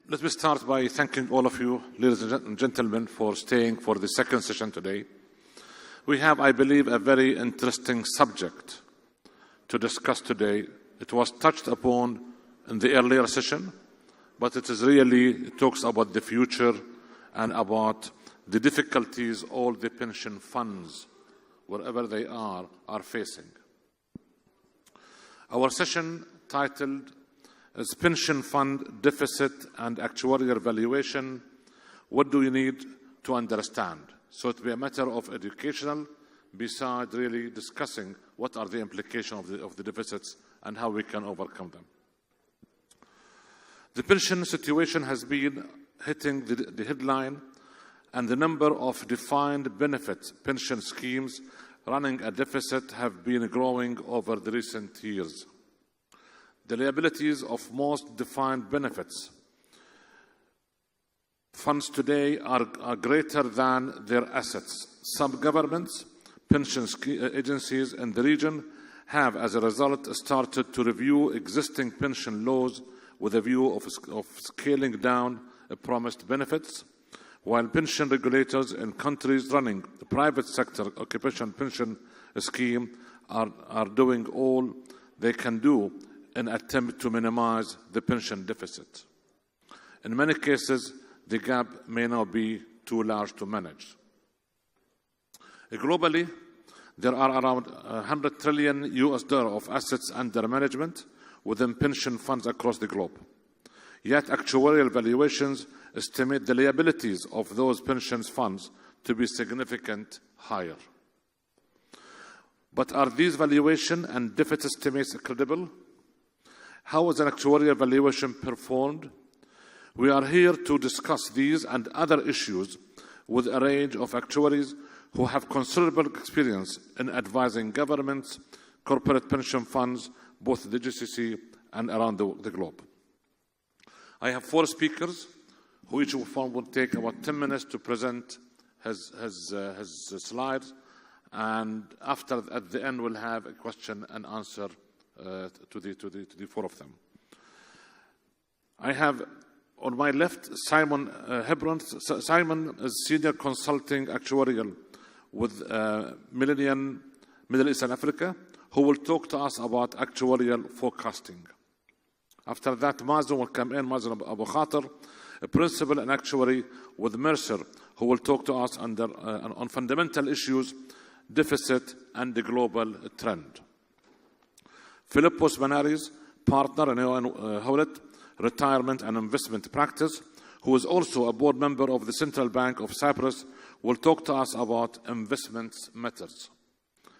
Let me start by thanking all of you, ladies and gentlemen, for staying for the second session today. We have, I believe, a very interesting subject to discuss today. It was touched upon in the earlier session, but it talks about the future and about the difficulties all the pension funds, wherever they are facing. Our session titled is Pension Fund Deficit and Actuarial Valuation. What do you need to understand? So it will be a matter of educational, besides really discussing what are the implications of the deficits and how we can overcome them. The pension situation has been hitting the headline, and the number of defined benefit pension schemes running a deficit have been growing over the recent years. The liabilities of most defined benefits funds today are greater than their assets. Some governments, pension agencies in the region have, as a result, started to review existing pension laws with a view of scaling down promised benefits, while pension regulators in countries running the private sector occupational pension scheme are doing all they can do in an attempt to minimize the pension deficit. In many cases, the gap may not be too large to manage. Globally, there are around $100 trillion of assets under management within pension funds across the globe. Yet actuarial valuations estimate the liabilities of those pension funds to be significantly higher. But are these valuation and deficit estimates credible? How is an actuarial valuation performed? We are here to discuss these and other issues with a range of actuaries who have considerable experience in advising governments, corporate pension funds, both the GCC and around the globe. I have 4 speakers who each one will take about 10 minutes to present his slides, and at the end we'll have a question and answer to the 4 of them. I have on my left Simon Hebron. Simon is Senior Consulting Actuarial with Middle East and Africa, who will talk to us about actuarial forecasting. After that, Mazen will come in, Mazen Abu Khater, a Principal and Actuary with Mercer, who will talk to us on fundamental issues, deficit, and the global trend. Philippos Benares, Partner in Hewlett Retirement and Investment Practice, who is also a board member of the Central Bank of Cyprus, will talk to us about investment methods.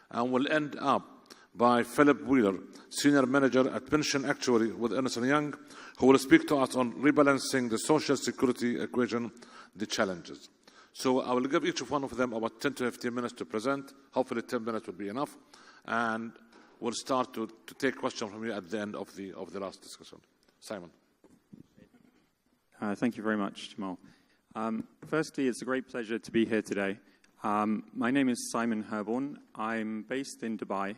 And we'll end up by Philip Wheeler, Senior Manager at Pension Actuary with Ernst & Young, who will speak to us on rebalancing the social security equation, the challenges. So I will give each one of them about 10 to 15 minutes to present. Hopefully 10 minutes will be enough. And we'll start to take questions from you at the end of the last discussion. Simon. Thank you very much, Jamal. Firstly, it's a great pleasure to be here today. My name is Simon Herborn. I'm based in Dubai,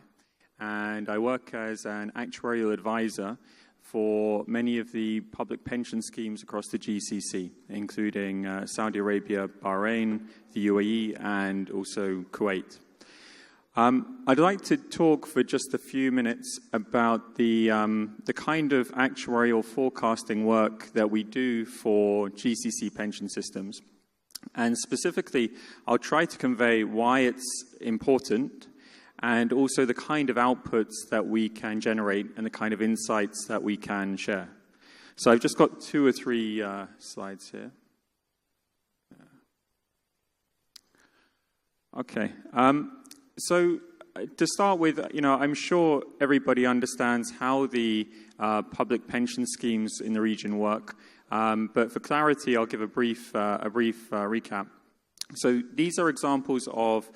and I work as an actuarial advisor for many of the public pension schemes across the GCC, including Saudi Arabia, Bahrain, the UAE, and also Kuwait. I'd like to talk for just a few minutes about the kind of actuarial forecasting work that we do for GCC pension systems. And specifically, I'll try to convey why it's important and also the kind of outputs that we can generate and the kind of insights that we can share. So I've just got 2 or 3 slides here. Okay. So to start with, I'm sure everybody understands how the public pension schemes in the region work. But for clarity, I'll give a brief recap. So these are examples of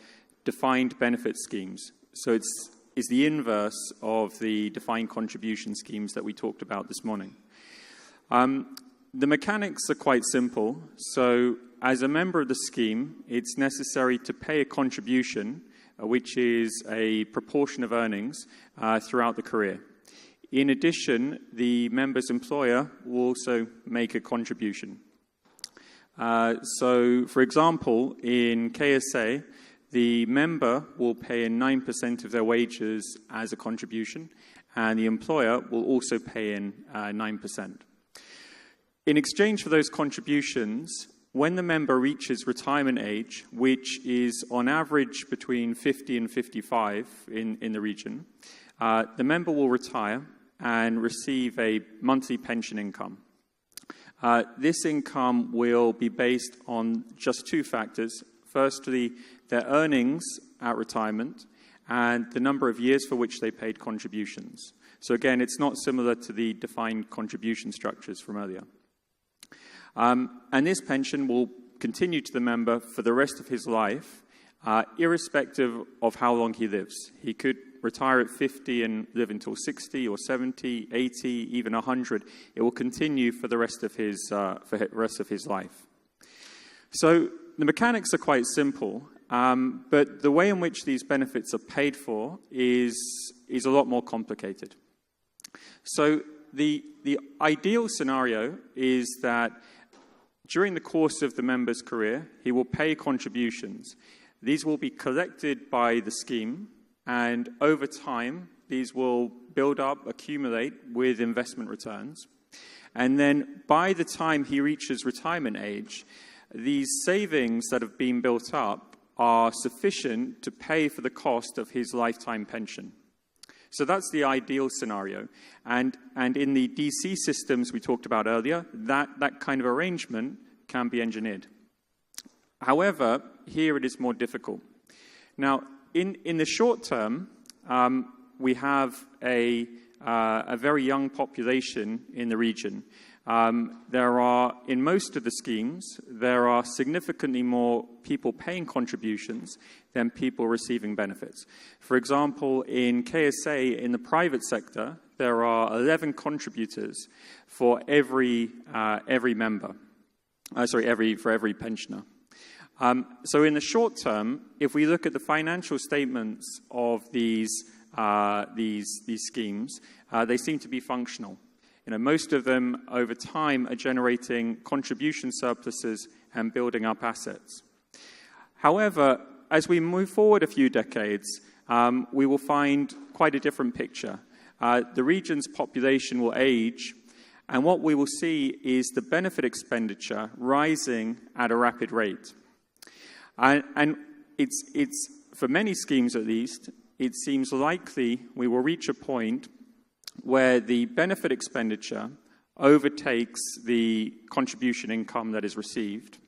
defined benefit schemes. So it's the inverse of the defined contribution schemes that we talked about this morning. The mechanics are quite simple. So as a member of the scheme, it's necessary to pay a contribution, which is a proportion of earnings throughout the career. In addition, the member's employer will also make a contribution. So, for example, in KSA, the member will pay in 9% of their wages as a contribution, and the employer will also pay in 9%. In exchange for those contributions, when the member reaches retirement age, which is on average between 50 and 55 in the region, the member will retire and receive a monthly pension income. This income will be based on just two factors. Firstly, their earnings at retirement and the number of years for which they paid contributions. So again, it's not similar to the defined contribution structures from earlier. And this pension will continue to the member for the rest of his life, irrespective of how long he lives. He could retire at 50 and live until 60 or 70, 80, even 100. It will continue for the rest of his life. So the mechanics are quite simple, but the way in which these benefits are paid for is a lot more complicated. So the ideal scenario is that during the course of the member's career, he will pay contributions. These will be collected by the scheme, and over time, these will build up, accumulate with investment returns. And then by the time he reaches retirement age, these savings that have been built up are sufficient to pay for the cost of his lifetime pension. So that's the ideal scenario. And in the DC systems we talked about earlier, that kind of arrangement can be engineered. However, here it is more difficult. Now, in the short term, we have a very young population in the region. In most of the schemes, there are significantly more people paying contributions than people receiving benefits. For example, in KSA, in the private sector, there are 11 contributors for every member. For every pensioner. So in the short term, if we look at the financial statements of these schemes, they seem to be functional. Most of them over time are generating contribution surpluses and building up assets. However, as we move forward a few decades, we will find quite a different picture. The region's population will age, and what we will see is the benefit expenditure rising at a rapid rate. And it's for many schemes at least, it seems likely we will reach a point where the benefit expenditure overtakes the contribution income that is received.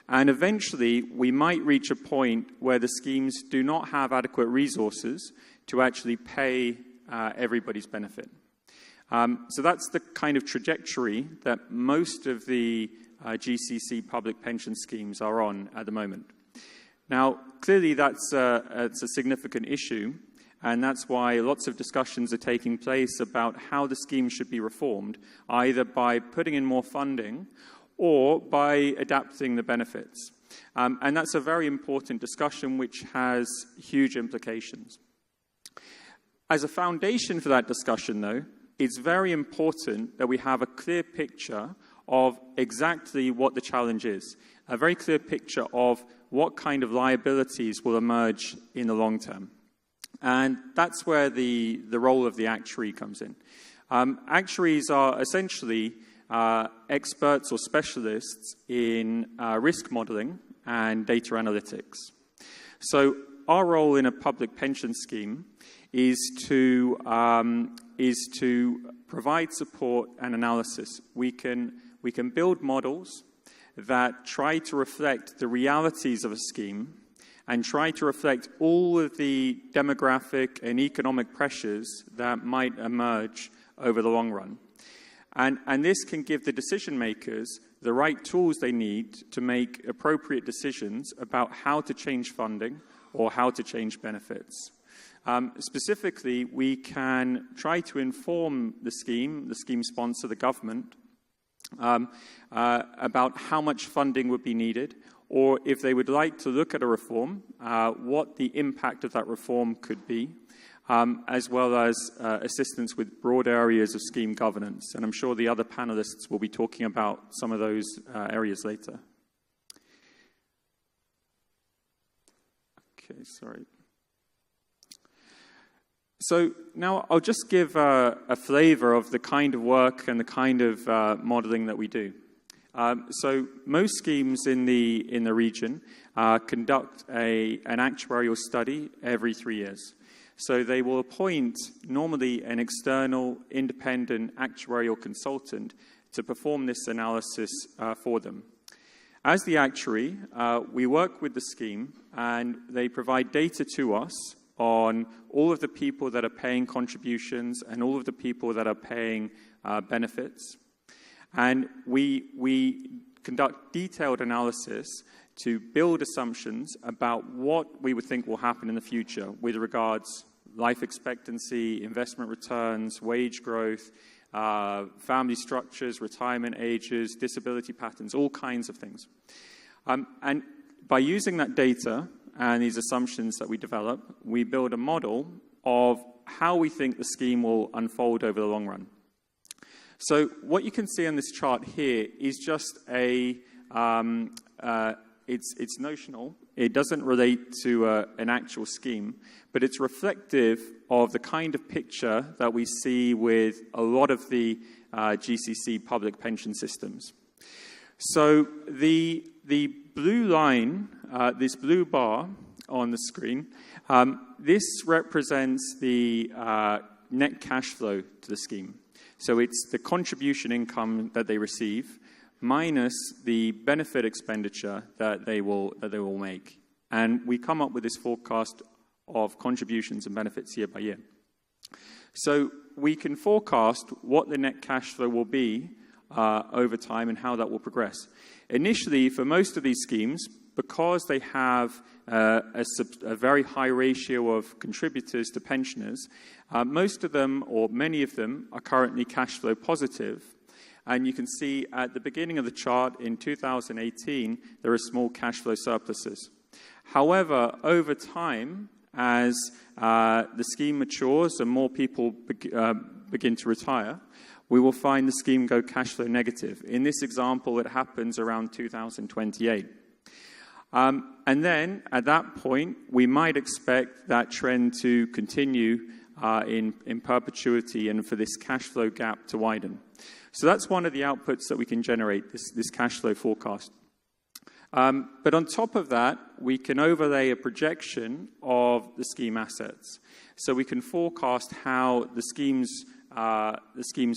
And eventually, we might reach a point where the schemes do not have adequate resources to actually pay everybody's benefit. So that's the kind of trajectory that most of the GCC public pension schemes are on at the moment. Now, clearly it's a significant issue, and that's why lots of discussions are taking place about how the scheme should be reformed, either by putting in more funding or by adapting the benefits. And that's a very important discussion which has huge implications. As a foundation for that discussion, though, it's very important that we have a clear picture of exactly what the challenge is, a very clear picture of what kind of liabilities will emerge in the long term. And that's where the role of the actuary comes in. Actuaries are essentially experts or specialists in risk modeling and data analytics. So our role in a public pension scheme is to provide support and analysis. We can build models that try to reflect the realities of a scheme and try to reflect all of the demographic and economic pressures that might emerge over the long run. And this can give the decision makers the right tools they need to make appropriate decisions about how to change funding or how to change benefits. Specifically, we can try to inform the scheme sponsor, the government, about how much funding would be needed, or if they would like to look at a reform, what the impact of that reform could be. as well as assistance with broad areas of scheme governance. And I'm sure the other panelists will be talking about some of those areas later. Okay, sorry. So now I'll just give a flavor of the kind of work and the kind of modeling that we do. So most schemes in the region conduct an actuarial study every 3 years. So they will appoint normally an external independent actuarial consultant to perform this analysis for them. As the actuary, we work with the scheme and they provide data to us on all of the people that are paying contributions and all of the people that are paying benefits. And we conduct detailed analysis to build assumptions about what we would think will happen in the future with regards life expectancy, investment returns, wage growth, family structures, retirement ages, disability patterns, all kinds of things. And by using that data and these assumptions that we develop, we build a model of how we think the scheme will unfold over the long run. So what you can see on this chart here is just it's notional. It doesn't relate to an actual scheme, but it's reflective of the kind of picture that we see with a lot of the GCC public pension systems. So the blue line, this blue bar on the screen, this represents the net cash flow to the scheme. So it's the contribution income that they receive minus the benefit expenditure that they will make. And we come up with this forecast of contributions and benefits year by year. So we can forecast what the net cash flow will be over time and how that will progress. Initially, for most of these schemes, because they have a very high ratio of contributors to pensioners, most of them, or many of them, are currently cash flow positive. And you can see at the beginning of the chart in 2018, there are small cash flow surpluses. However, over time, as the scheme matures and more people begin to retire, we will find the scheme go cash flow negative. In this example, it happens around 2028. And then, at that point, we might expect that trend to continue in perpetuity and for this cash flow gap to widen. So that's one of the outputs that we can generate, this cash flow forecast. But on top of that, we can overlay a projection of the scheme assets. So we can forecast how the scheme's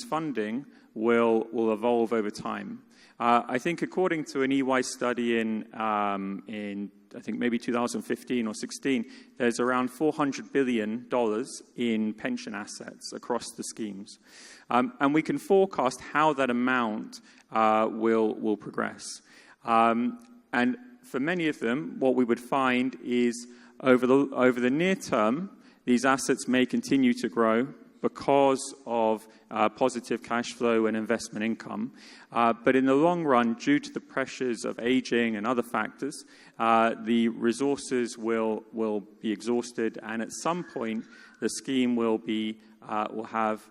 funding will evolve over time. I think according to an EY study in I think maybe 2015 or 16, there's around $400 billion in pension assets across the schemes. And we can forecast how that amount will progress. And for many of them, what we would find is over the near term, these assets may continue to grow because of positive cash flow and investment income. But in the long run, due to the pressures of aging and other factors, the resources will be exhausted, and at some point, the scheme will have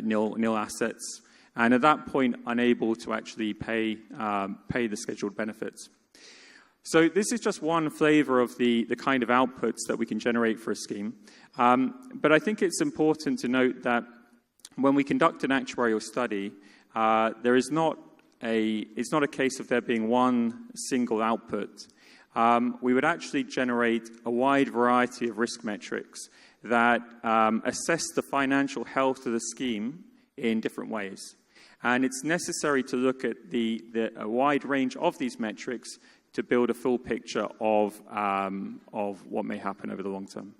nil assets, and at that point, unable to actually pay the scheduled benefits. So this is just one flavor of the kind of outputs that we can generate for a scheme. But I think it's important to note that when we conduct an actuarial study, it's not a case of there being one single output. We would actually generate a wide variety of risk metrics that assess the financial health of the scheme in different ways. And it's necessary to look at a wide range of these metrics to build a full picture of what may happen over the long term.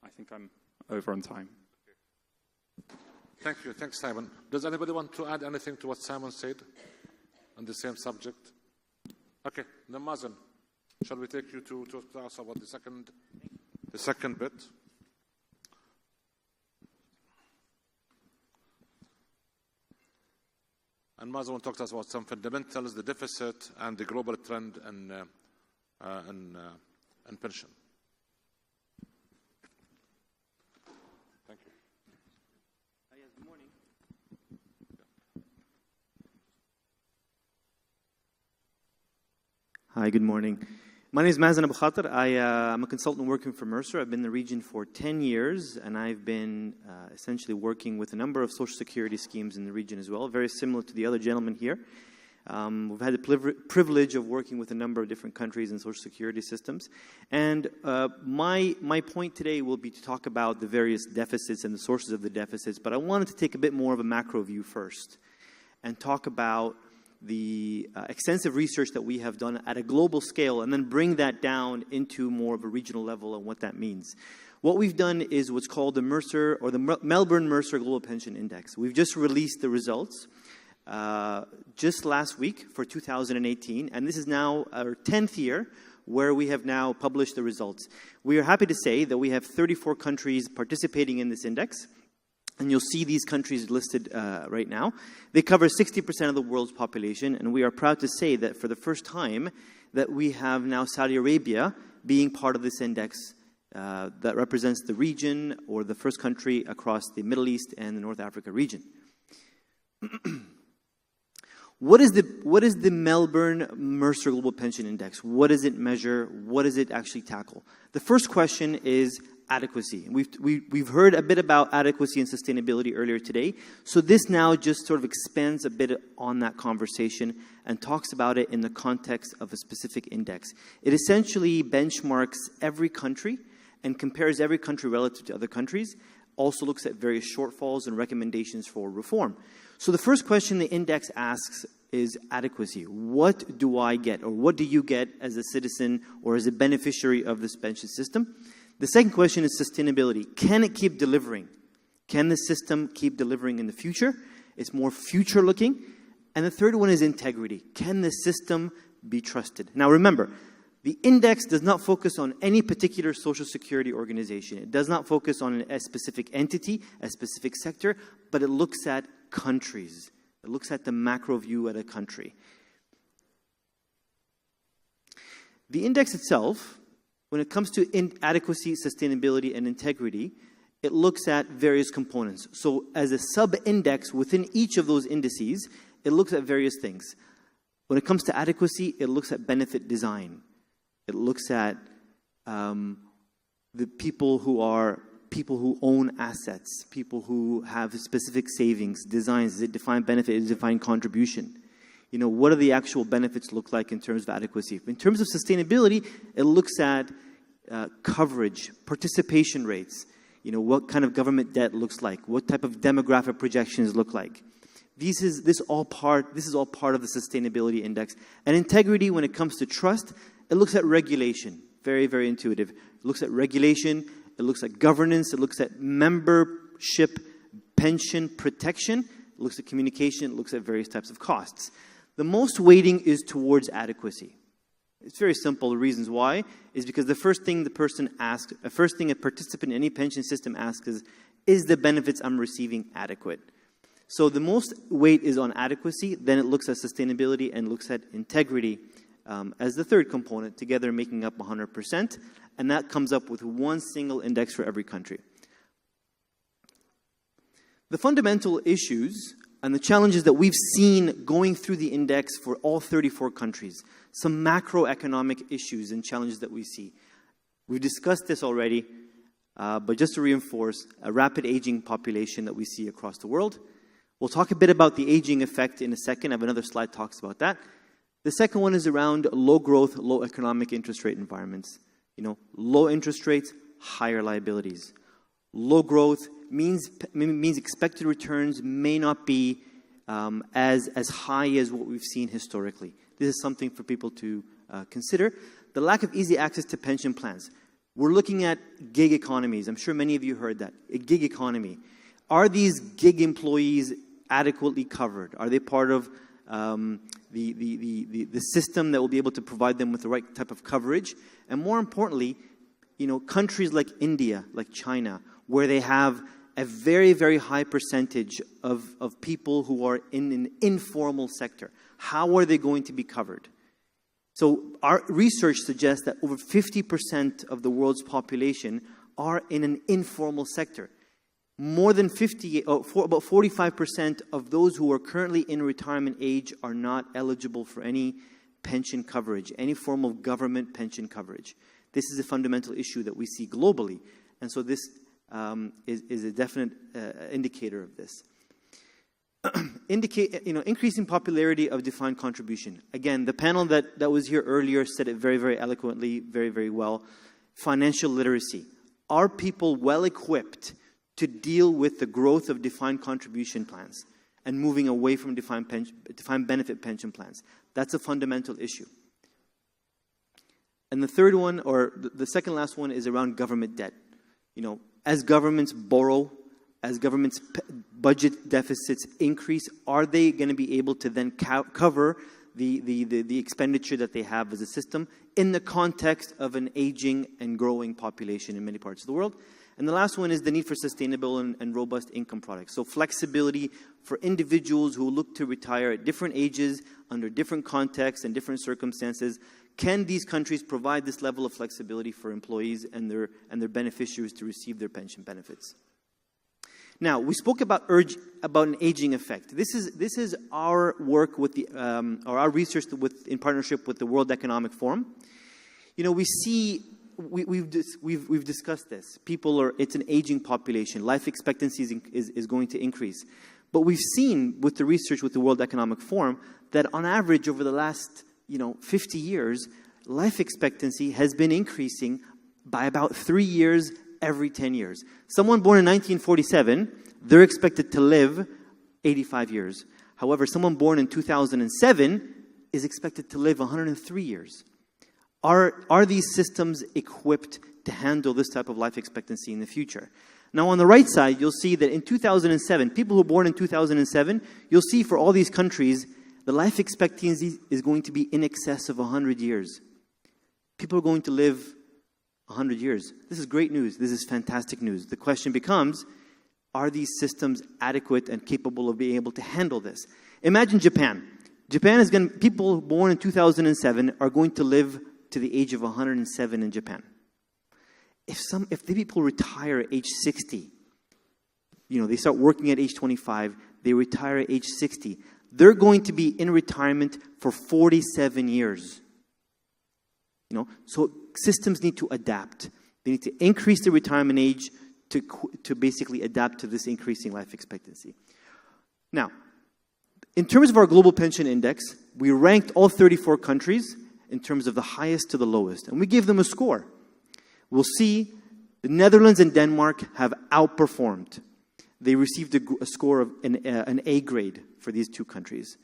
I think I'm over on time. Thank you. Thanks, Simon. Does anybody want to add anything to what Simon said on the same subject? Okay, then Mazen, shall we take you to talk to us about the second bit? And Mazen will talk to us about some fundamentals, the deficit, and the global trend in pension. Hi, good morning. My name is Mazen Abu Khater. I'm a consultant working for Mercer. I've been in the region for 10 years, and I've been essentially working with a number of social security schemes in the region as well, very similar to the other gentleman here. We've had the privilege of working with a number of different countries and social security systems. And my point today will be to talk about the various deficits and the sources of the deficits, but I wanted to take a bit more of a macro view first and talk about the extensive research that we have done at a global scale and then bring that down into more of a regional level and what that means. What we've done is what's called the Mercer or the Melbourne Mercer Global Pension Index. We've just released the results just last week for 2018, and this is now our 10th year where we have now published the results. We are happy to say that we have 34 countries participating in this index. And you'll see these countries listed right now. They cover 60% of the world's population, and we are proud to say that for the first time that we have now Saudi Arabia being part of this index that represents the region or the first country across the Middle East and the North Africa region. What is the Melbourne Mercer Global Pension Index? What does it measure? What does it actually tackle? The first question is adequacy. We've heard a bit about adequacy and sustainability earlier today. So this now just sort of expands a bit on that conversation and talks about it in the context of a specific index. It essentially benchmarks every country and compares every country relative to other countries. Also looks at various shortfalls and recommendations for reform. So the first question the index asks is adequacy. What do I get, or what do you get as a citizen or as a beneficiary of this pension system? The second question is sustainability. Can it keep delivering? Can the system keep delivering in the future? It's more future-looking. And the third one is integrity. Can the system be trusted? Now remember, the index does not focus on any particular social security organization. It does not focus on a specific entity, a specific sector, but it looks at countries. It looks at the macro view at a country. The index itself, when it comes to adequacy, sustainability, and integrity, it looks at various components. So as a sub-index within each of those indices, it looks at various things. When it comes to adequacy, it looks at benefit design. It looks at the people who own assets, people who have specific savings, designs. Is it defined benefit? Is it defined contribution? You know, what do the actual benefits look like in terms of adequacy? In terms of sustainability, it looks at coverage, participation rates, you know, what kind of government debt looks like, what type of demographic projections look like. This is all part of the sustainability index. And integrity, when it comes to trust, it looks at regulation. Very, very intuitive. It looks at regulation, it looks at governance, it looks at membership, pension protection, it looks at communication, it looks at various types of costs. The most weighting is towards adequacy. It's very simple. The reasons why is because the first thing a participant in any pension system asks is the benefits I'm receiving adequate? So the most weight is on adequacy, then it looks at sustainability and looks at integrity as the third component, together making up 100%, and that comes up with one single index for every country. The fundamental issues and the challenges that we've seen going through the index for all 34 countries, some macroeconomic issues and challenges that we see. We've discussed this already, but just to reinforce, a rapid aging population that we see across the world. We'll talk a bit about the aging effect in a second. I have another slide that talks about that. The second one is around low growth, low economic interest rate environments. You know, low interest rates, higher liabilities. Low growth means expected returns may not be as high as what we've seen historically. This is something for people to consider. The lack of easy access to pension plans. We're looking at gig economies. I'm sure many of you heard that. A gig economy. Are these gig employees adequately covered? Are they part of the system that will be able to provide them with the right type of coverage? And more importantly, you know, countries like India, like China, where they have a very, very high percentage of people who are in an informal sector. How are they going to be covered? So our research suggests that over 50% of the world's population are in an informal sector. More than about 45% of those who are currently in retirement age are not eligible for any pension coverage, any form of government pension coverage. This is a fundamental issue that we see globally, and so this is a definite indicator of this. Increasing popularity of defined contribution. Again, the panel that was here earlier said it very, very eloquently, very, very well. Financial literacy. Are people well equipped to deal with the growth of defined contribution plans and moving away from defined benefit pension plans? That's a fundamental issue. And the third one, or the second last one, is around government debt. As governments borrow, as governments' budget deficits increase, are they going to be able to then cover the expenditure that they have as a system in the context of an aging and growing population in many parts of the world? And the last one is the need for sustainable and robust income products. So flexibility for individuals who look to retire at different ages, under different contexts and different circumstances. Can these countries provide this level of flexibility for employees and their beneficiaries to receive their pension benefits? Now, we spoke about an aging effect. This is our work with or our research in partnership with the World Economic Forum. We see we've discussed this. It's an aging population. Life expectancy is going to increase, but we've seen with the research with the World Economic Forum that on average over the last 50 years, life expectancy has been increasing by about 3 years every 10 years. Someone born in 1947, they're expected to live 85 years. However, someone born in 2007 is expected to live 103 years. Are these systems equipped to handle this type of life expectancy in the future? Now, on the right side, you'll see that in 2007, people who were born in 2007, you'll see for all these countries, the life expectancy is going to be in excess of 100 years. People are going to live 100 years. This is great news. This is fantastic news. The question becomes, are these systems adequate and capable of being able to handle this? Imagine Japan. People born in 2007 are going to live to the age of 107 in Japan. If the people retire at age 60, they start working at age 25, they retire at age 60, they're going to be in retirement for 47 years. So systems need to adapt. They need to increase the retirement age to basically adapt to this increasing life expectancy. Now, in terms of our global pension index, we ranked all 34 countries in terms of the highest to the lowest, and we gave them a score. We'll see the Netherlands and Denmark have outperformed. They received a score of an A grade for these two countries.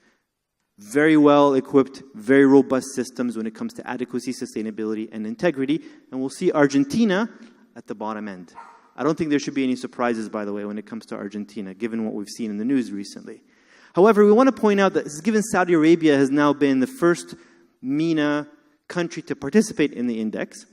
Very well equipped, very robust systems when it comes to adequacy, sustainability, and integrity. And we'll see Argentina at the bottom end. I don't think there should be any surprises, by the way, when it comes to Argentina, given what we've seen in the news recently. However, we want to point out that given Saudi Arabia has now been the first MENA country to participate in the index,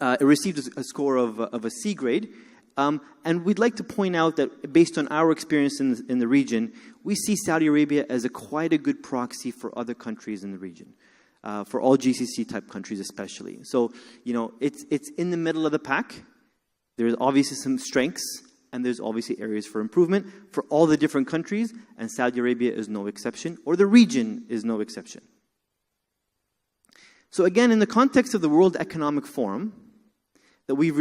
it received a score of a C grade. And we'd like to point out that based on our experience in the region, we see Saudi Arabia as quite a good proxy for other countries in the region, for all GCC-type countries especially. So, it's in the middle of the pack. There's obviously some strengths, and there's obviously areas for improvement for all the different countries, and Saudi Arabia is no exception, or the region is no exception. So again, in the context of the World Economic Forum, that we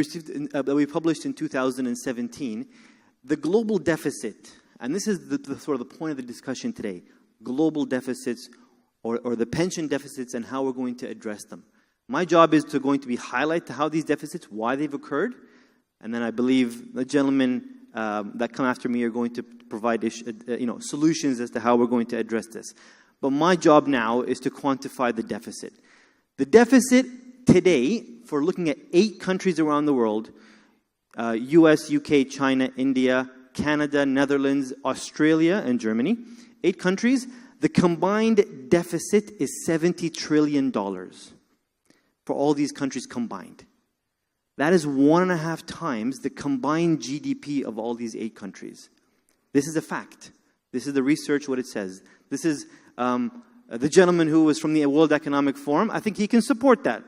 published in 2017, the global deficit, and this is the sort of the point of the discussion today, global deficits or the pension deficits and how we're going to address them. My job is going to be highlight how these deficits, why they've occurred, and then I believe the gentlemen that come after me are going to provide solutions as to how we're going to address this. But my job now is to quantify the deficit. The deficit today, for looking at 8 countries around the world, US, UK, China, India, Canada, Netherlands, Australia, and Germany, 8 countries, the combined deficit is $70 trillion for all these countries combined. That is 1.5 times the combined GDP of all these 8 countries. This is a fact. This is the research, what it says. This is the gentleman who was from the World Economic Forum. I think he can support that,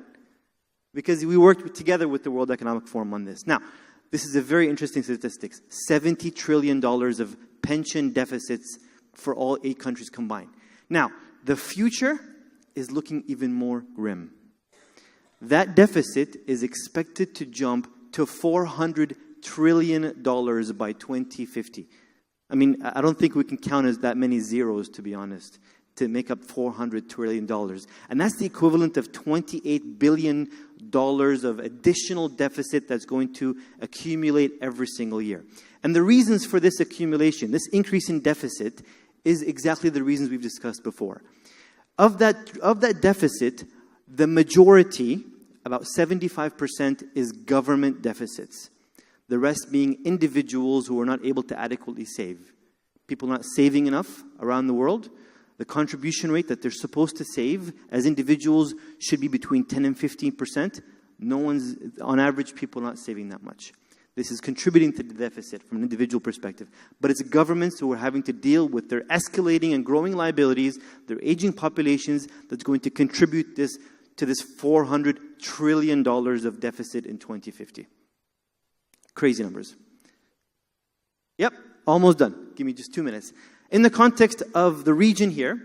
because we worked together with the World Economic Forum on this. Now, this is a very interesting statistics. $70 trillion of pension deficits for all 8 countries combined. Now, the future is looking even more grim. That deficit is expected to jump to $400 trillion by 2050. I mean, I don't think we can count as that many zeros, to be honest, to make up $400 trillion. And that's the equivalent of $28 billion of additional deficit that's going to accumulate every single year. And the reasons for this accumulation, this increase in deficit, is exactly the reasons we've discussed before. Of that deficit, the majority, about 75%, is government deficits. The rest being individuals who are not able to adequately save. People not saving enough around the world. The contribution rate that they're supposed to save as individuals should be between 10 and 15%. On average, people not saving that much. This is contributing to the deficit from an individual perspective. But it's governments who are having to deal with their escalating and growing liabilities, their aging populations, that's going to contribute to this $400 trillion of deficit in 2050. Crazy numbers. Yep, almost done. Give me just 2 minutes. In the context of the region here,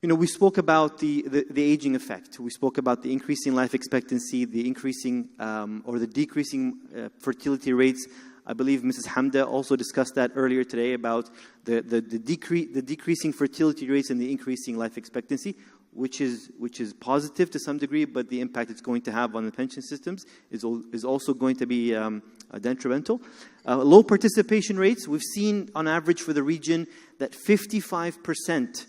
we spoke about the aging effect. We spoke about the increasing life expectancy, the increasing or the decreasing fertility rates. I believe Mrs. Hamda also discussed that earlier today about the decreasing fertility rates and the increasing life expectancy, which is positive to some degree, but the impact it's going to have on the pension systems is also going to be detrimental. Low participation rates. We've seen on average for the region that 55%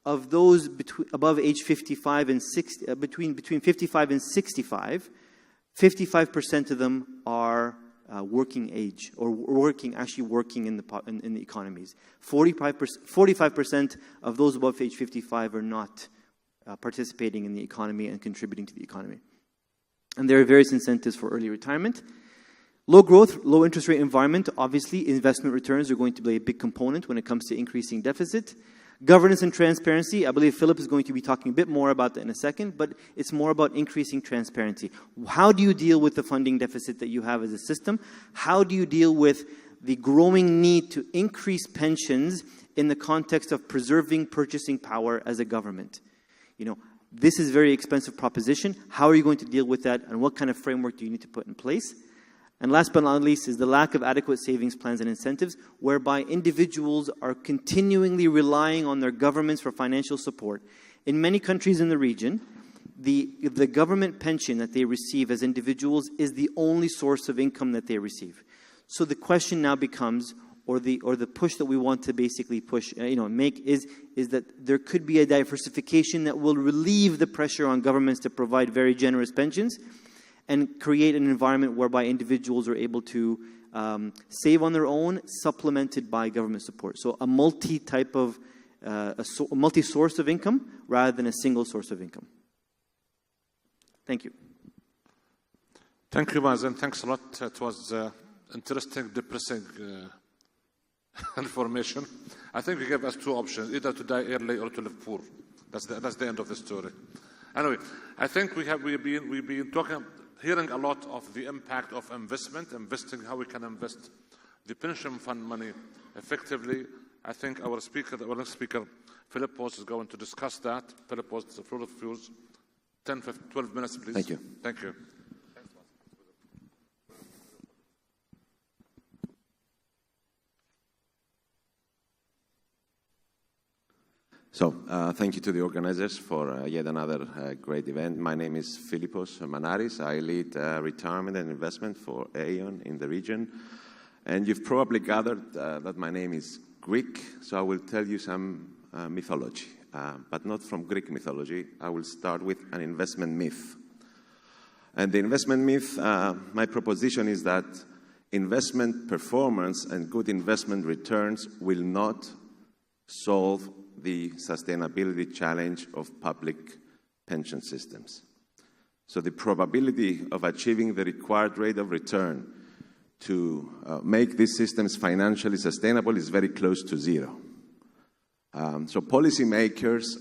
of those above age 55 and 60, between 55 and 65, 55% of them are working age or working in the economies. 45% of those above age 55 are not participating in the economy and contributing to the economy. And there are various incentives for early retirement. Low growth, low interest rate environment. Obviously, investment returns are going to play a big component when it comes to increasing deficit. Governance and transparency. I believe Philip is going to be talking a bit more about that in a second, but it's more about increasing transparency. How do you deal with the funding deficit that you have as a system? How do you deal with the growing need to increase pensions in the context of preserving purchasing power as a government? This is a very expensive proposition. How are you going to deal with that, and what kind of framework do you need to put in place? And last but not least is the lack of adequate savings plans and incentives, whereby individuals are continually relying on their governments for financial support. In many countries in the region, the government pension that they receive as individuals is the only source of income that they receive. So the question now becomes, or the push that we want to basically make is that there could be a diversification that will relieve the pressure on governments to provide very generous pensions, and create an environment whereby individuals are able to save on their own, supplemented by government support. So a multi-source of income rather than a single source of income. Thank you. Thank you, Mazen. Thanks a lot. It was interesting, depressing information. I think you gave us two options, either to die early or to live poor. That's the end of the story. Anyway, I think we've been hearing a lot of the impact of investing, how we can invest the pension fund money effectively. I think our next speaker, Philip Post, is going to discuss that. Philip Post, the floor of yours. 12 minutes, please. Thank you. Thank you. So, thank you to the organizers for yet another great event. My name is Philippos Manaris. I lead retirement and investment for Aeon in the region. And you've probably gathered that my name is Greek, so I will tell you some mythology, but not from Greek mythology. I will start with an investment myth. And the investment myth, my proposition is that investment performance and good investment returns will not solve the sustainability challenge of public pension systems. So the probability of achieving the required rate of return to make these systems financially sustainable is very close to zero. So policymakers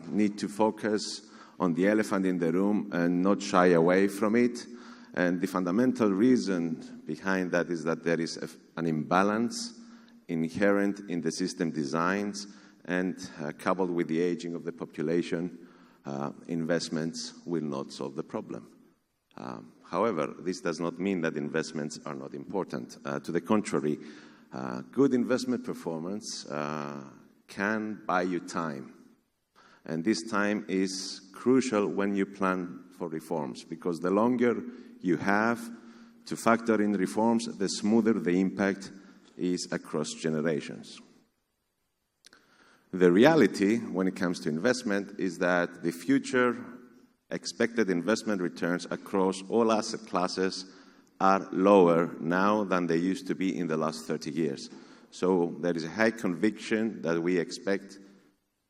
need to focus on the elephant in the room and not shy away from it. And the fundamental reason behind that is that there is an imbalance inherent in the system designs and coupled with the aging of the population, investments will not solve the problem. However, this does not mean that investments are not important. To the contrary, good investment performance can buy you time. And this time is crucial when you plan for reforms, because the longer you have to factor in reforms, the smoother the impact is across generations. The reality when it comes to investment is that the future expected investment returns across all asset classes are lower now than they used to be in the last 30 years. So there is a high conviction that we expect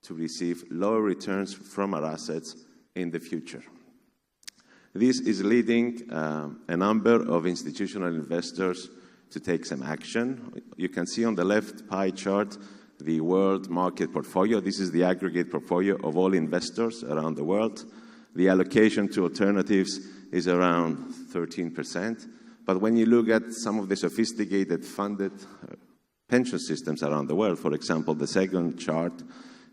to receive lower returns from our assets in the future. This is leading a number of institutional investors to take some action. You can see on the left pie chart the world market portfolio. This is the aggregate portfolio of all investors around the world. The allocation to alternatives is around 13%. But when you look at some of the sophisticated funded pension systems around the world, for example, the second chart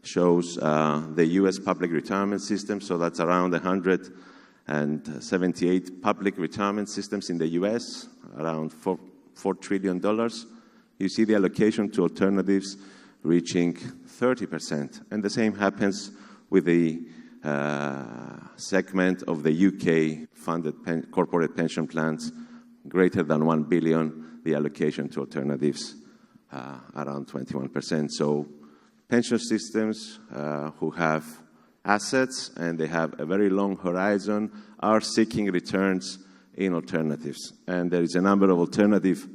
shows the US public retirement system. So that's around 178 public retirement systems in the US, around $4 trillion. You see the allocation to alternatives reaching 30%. And the same happens with the segment of the UK funded corporate pension plans, greater than 1 billion, the allocation to alternatives around 21%. So pension systems who have assets and they have a very long horizon are seeking returns in alternatives. And there is a number of alternative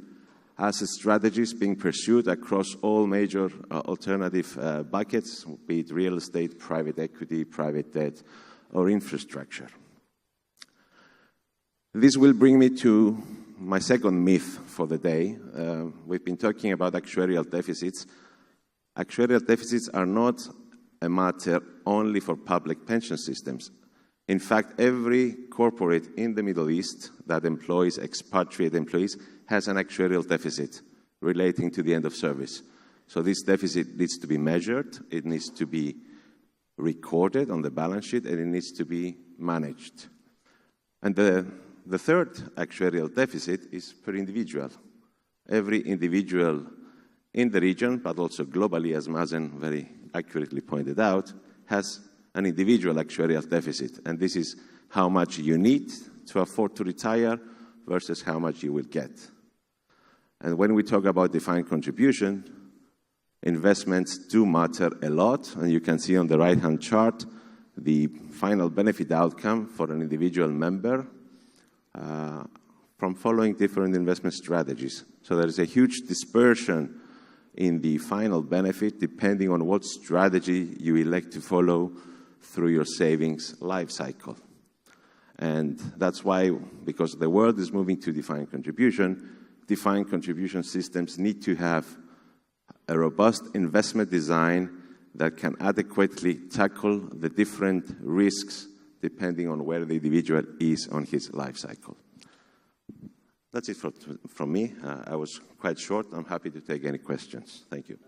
asset strategies being pursued across all major alternative buckets, be it real estate, private equity, private debt, or infrastructure. This will bring me to my second myth for the day. We've been talking about actuarial deficits. Actuarial deficits are not a matter only for public pension systems. In fact, every corporate in the Middle East that employs expatriate employees has an actuarial deficit relating to the end of service. So this deficit needs to be measured, it needs to be recorded on the balance sheet, and it needs to be managed. And the third actuarial deficit is per individual. Every individual in the region, but also globally, as Mazen very accurately pointed out, has an individual actuarial deficit. And this is how much you need to afford to retire versus how much you will get. And when we talk about defined contribution, investments do matter a lot. And you can see on the right-hand chart the final benefit outcome for an individual member from following different investment strategies. So there is a huge dispersion in the final benefit depending on what strategy you elect to follow through your savings life cycle. And that's why, because the world is moving to defined contribution systems need to have a robust investment design that can adequately tackle the different risks depending on where the individual is on his life cycle. That's it from me. I was quite short. I'm happy to take any questions. Thank you.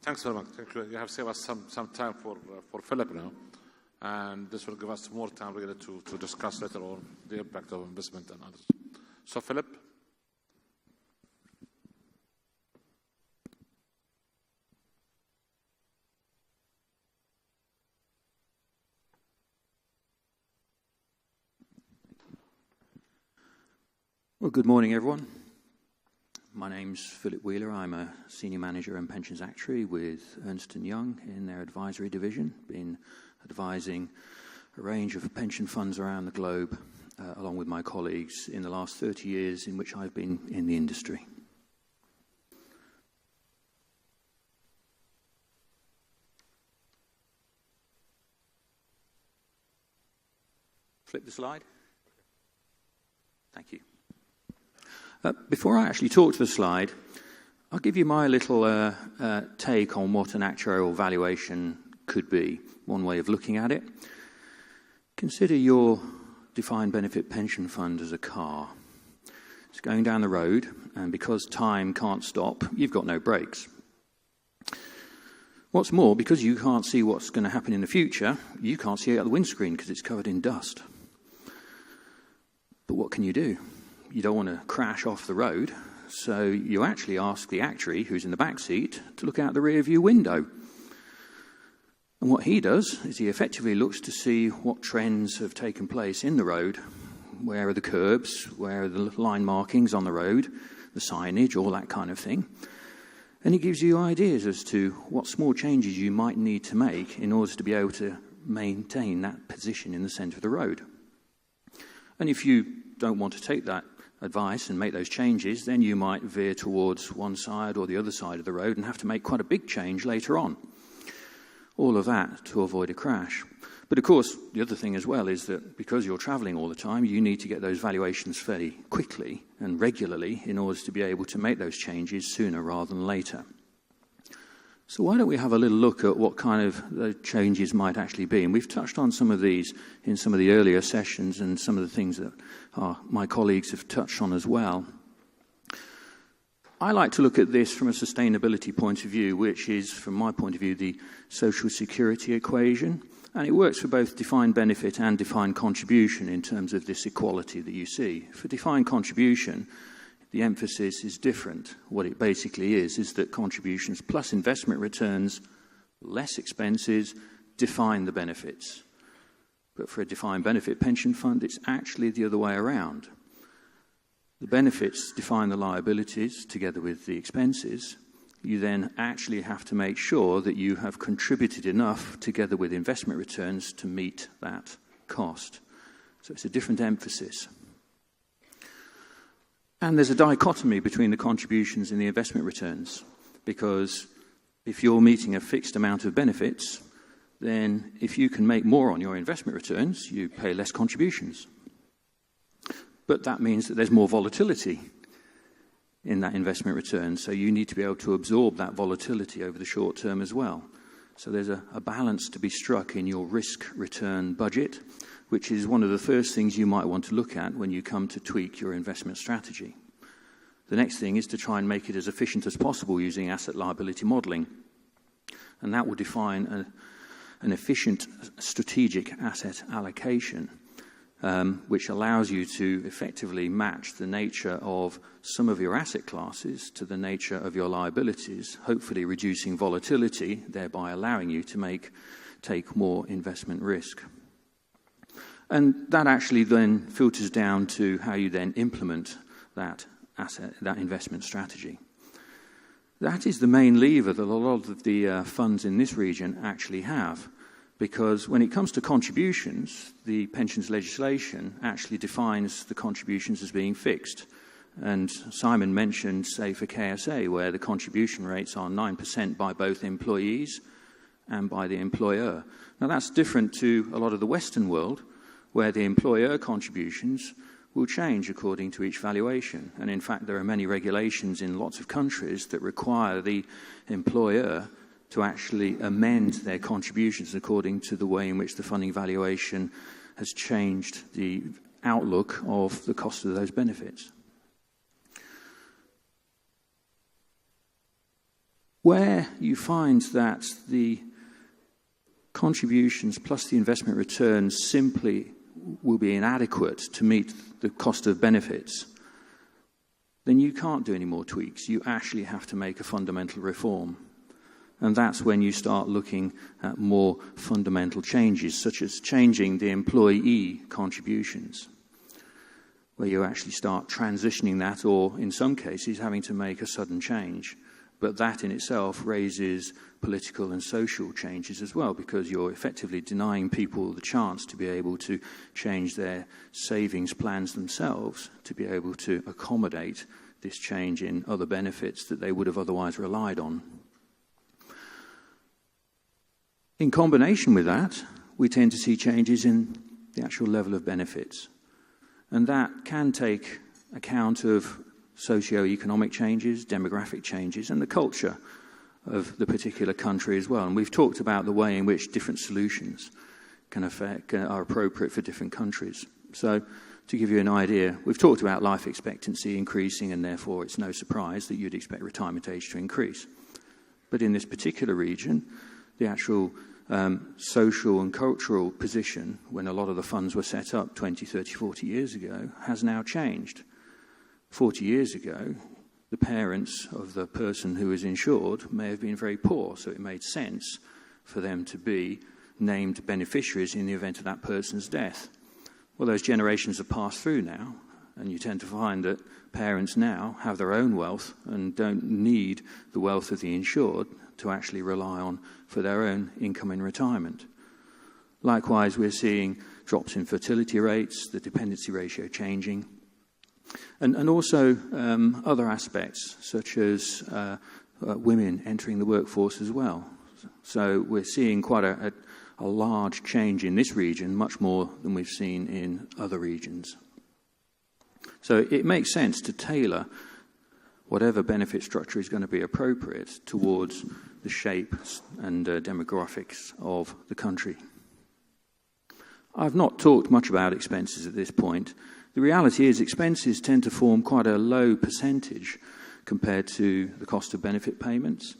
Thanks very much. Thank you. You have saved us some time for Philip now. And this will give us more time really to discuss later on the impact of investment and others. So, Philip? Well, good morning, everyone. My name's Philip Wheeler. I'm a Senior Manager and Pensions Actuary with Ernst & Young in their advisory division. Been advising a range of pension funds around the globe, along with my colleagues, in the last 30 years in which I've been in the industry. Flip the slide. Thank you. Before I actually talk to the slide, I'll give you my little take on what an actuarial valuation could be, one way of looking at it. Consider your defined benefit pension fund as a car. It's going down the road, and because time can't stop, you've got no brakes. What's more, because you can't see what's going to happen in the future, you can't see out the windscreen because it's covered in dust. But what can you do? You don't want to crash off the road, so you actually ask the actuary, who's in the back seat, to look out the rear view window. And what he does is he effectively looks to see what trends have taken place in the road. Where are the curbs? Where are the line markings on the road? The signage, all that kind of thing. And he gives you ideas as to what small changes you might need to make in order to be able to maintain that position in the centre of the road. And if you don't want to take that advice and make those changes, then you might veer towards one side or the other side of the road and have to make quite a big change later on. All of that to avoid a crash. But of course, the other thing as well is that because you're travelling all the time, you need to get those valuations fairly quickly and regularly in order to be able to make those changes sooner rather than later. So why don't we have a little look at what kind of changes might actually be? And we've touched on some of these in some of the earlier sessions and some of the things that my colleagues have touched on as well. I like to look at this from a sustainability point of view, which is, from my point of view, the social security equation. And it works for both defined benefit and defined contribution in terms of this equality that you see. For defined contribution, the emphasis is different. What it basically is that contributions plus investment returns, less expenses, define the benefits. But for a defined benefit pension fund, it's actually the other way around. The benefits define the liabilities together with the expenses. You then actually have to make sure that you have contributed enough together with investment returns to meet that cost. So it's a different emphasis. And there's a dichotomy between the contributions and the investment returns, because if you're meeting a fixed amount of benefits, then if you can make more on your investment returns, you pay less contributions. But that means that there's more volatility in that investment return, so you need to be able to absorb that volatility over the short term as well. So there's a balance to be struck in your risk-return budget, which is one of the first things you might want to look at when you come to tweak your investment strategy. The next thing is to try and make it as efficient as possible using asset liability modelling, and that will define an efficient strategic asset allocation, which allows you to effectively match the nature of some of your asset classes to the nature of your liabilities, hopefully reducing volatility, thereby allowing you to take more investment risk. And that actually then filters down to how you then implement that investment strategy. That is the main lever that a lot of the funds in this region actually have. Because when it comes to contributions, the pensions legislation actually defines the contributions as being fixed. And Simon mentioned, say, for KSA, where the contribution rates are 9% by both employees and by the employer. Now, that's different to a lot of the Western world, where the employer contributions will change according to each valuation. And in fact, there are many regulations in lots of countries that require the employer to actually amend their contributions according to the way in which the funding valuation has changed the outlook of the cost of those benefits. Where you find that the contributions plus the investment returns simply will be inadequate to meet the cost of benefits, then you can't do any more tweaks. You actually have to make a fundamental reform. And that's when you start looking at more fundamental changes, such as changing the employee contributions, where you actually start transitioning that, or in some cases having to make a sudden change. But that in itself raises political and social changes as well, because you're effectively denying people the chance to be able to change their savings plans themselves to be able to accommodate this change in other benefits that they would have otherwise relied on. In combination with that, we tend to see changes in the actual level of benefits. And that can take account of socio-economic changes, demographic changes, and the culture of the particular country as well. And we've talked about the way in which different solutions are appropriate for different countries. So to give you an idea, we've talked about life expectancy increasing, and therefore it's no surprise that you'd expect retirement age to increase. But in this particular region, the actual social and cultural position, when a lot of the funds were set up 20, 30, 40 years ago, has now changed. 40 years ago, the parents of the person who was insured may have been very poor, so it made sense for them to be named beneficiaries in the event of that person's death. Well, those generations have passed through now, and you tend to find that parents now have their own wealth and don't need the wealth of the insured to actually rely on for their own income in retirement. Likewise, we're seeing drops in fertility rates, the dependency ratio changing, and also other aspects, such as women entering the workforce as well. So we're seeing quite a large change in this region, much more than we've seen in other regions. So it makes sense to tailor whatever benefit structure is going to be appropriate towards the shape and demographics of the country. I've not talked much about expenses at this point. The reality is expenses tend to form quite a low percentage compared to the cost of benefit payments,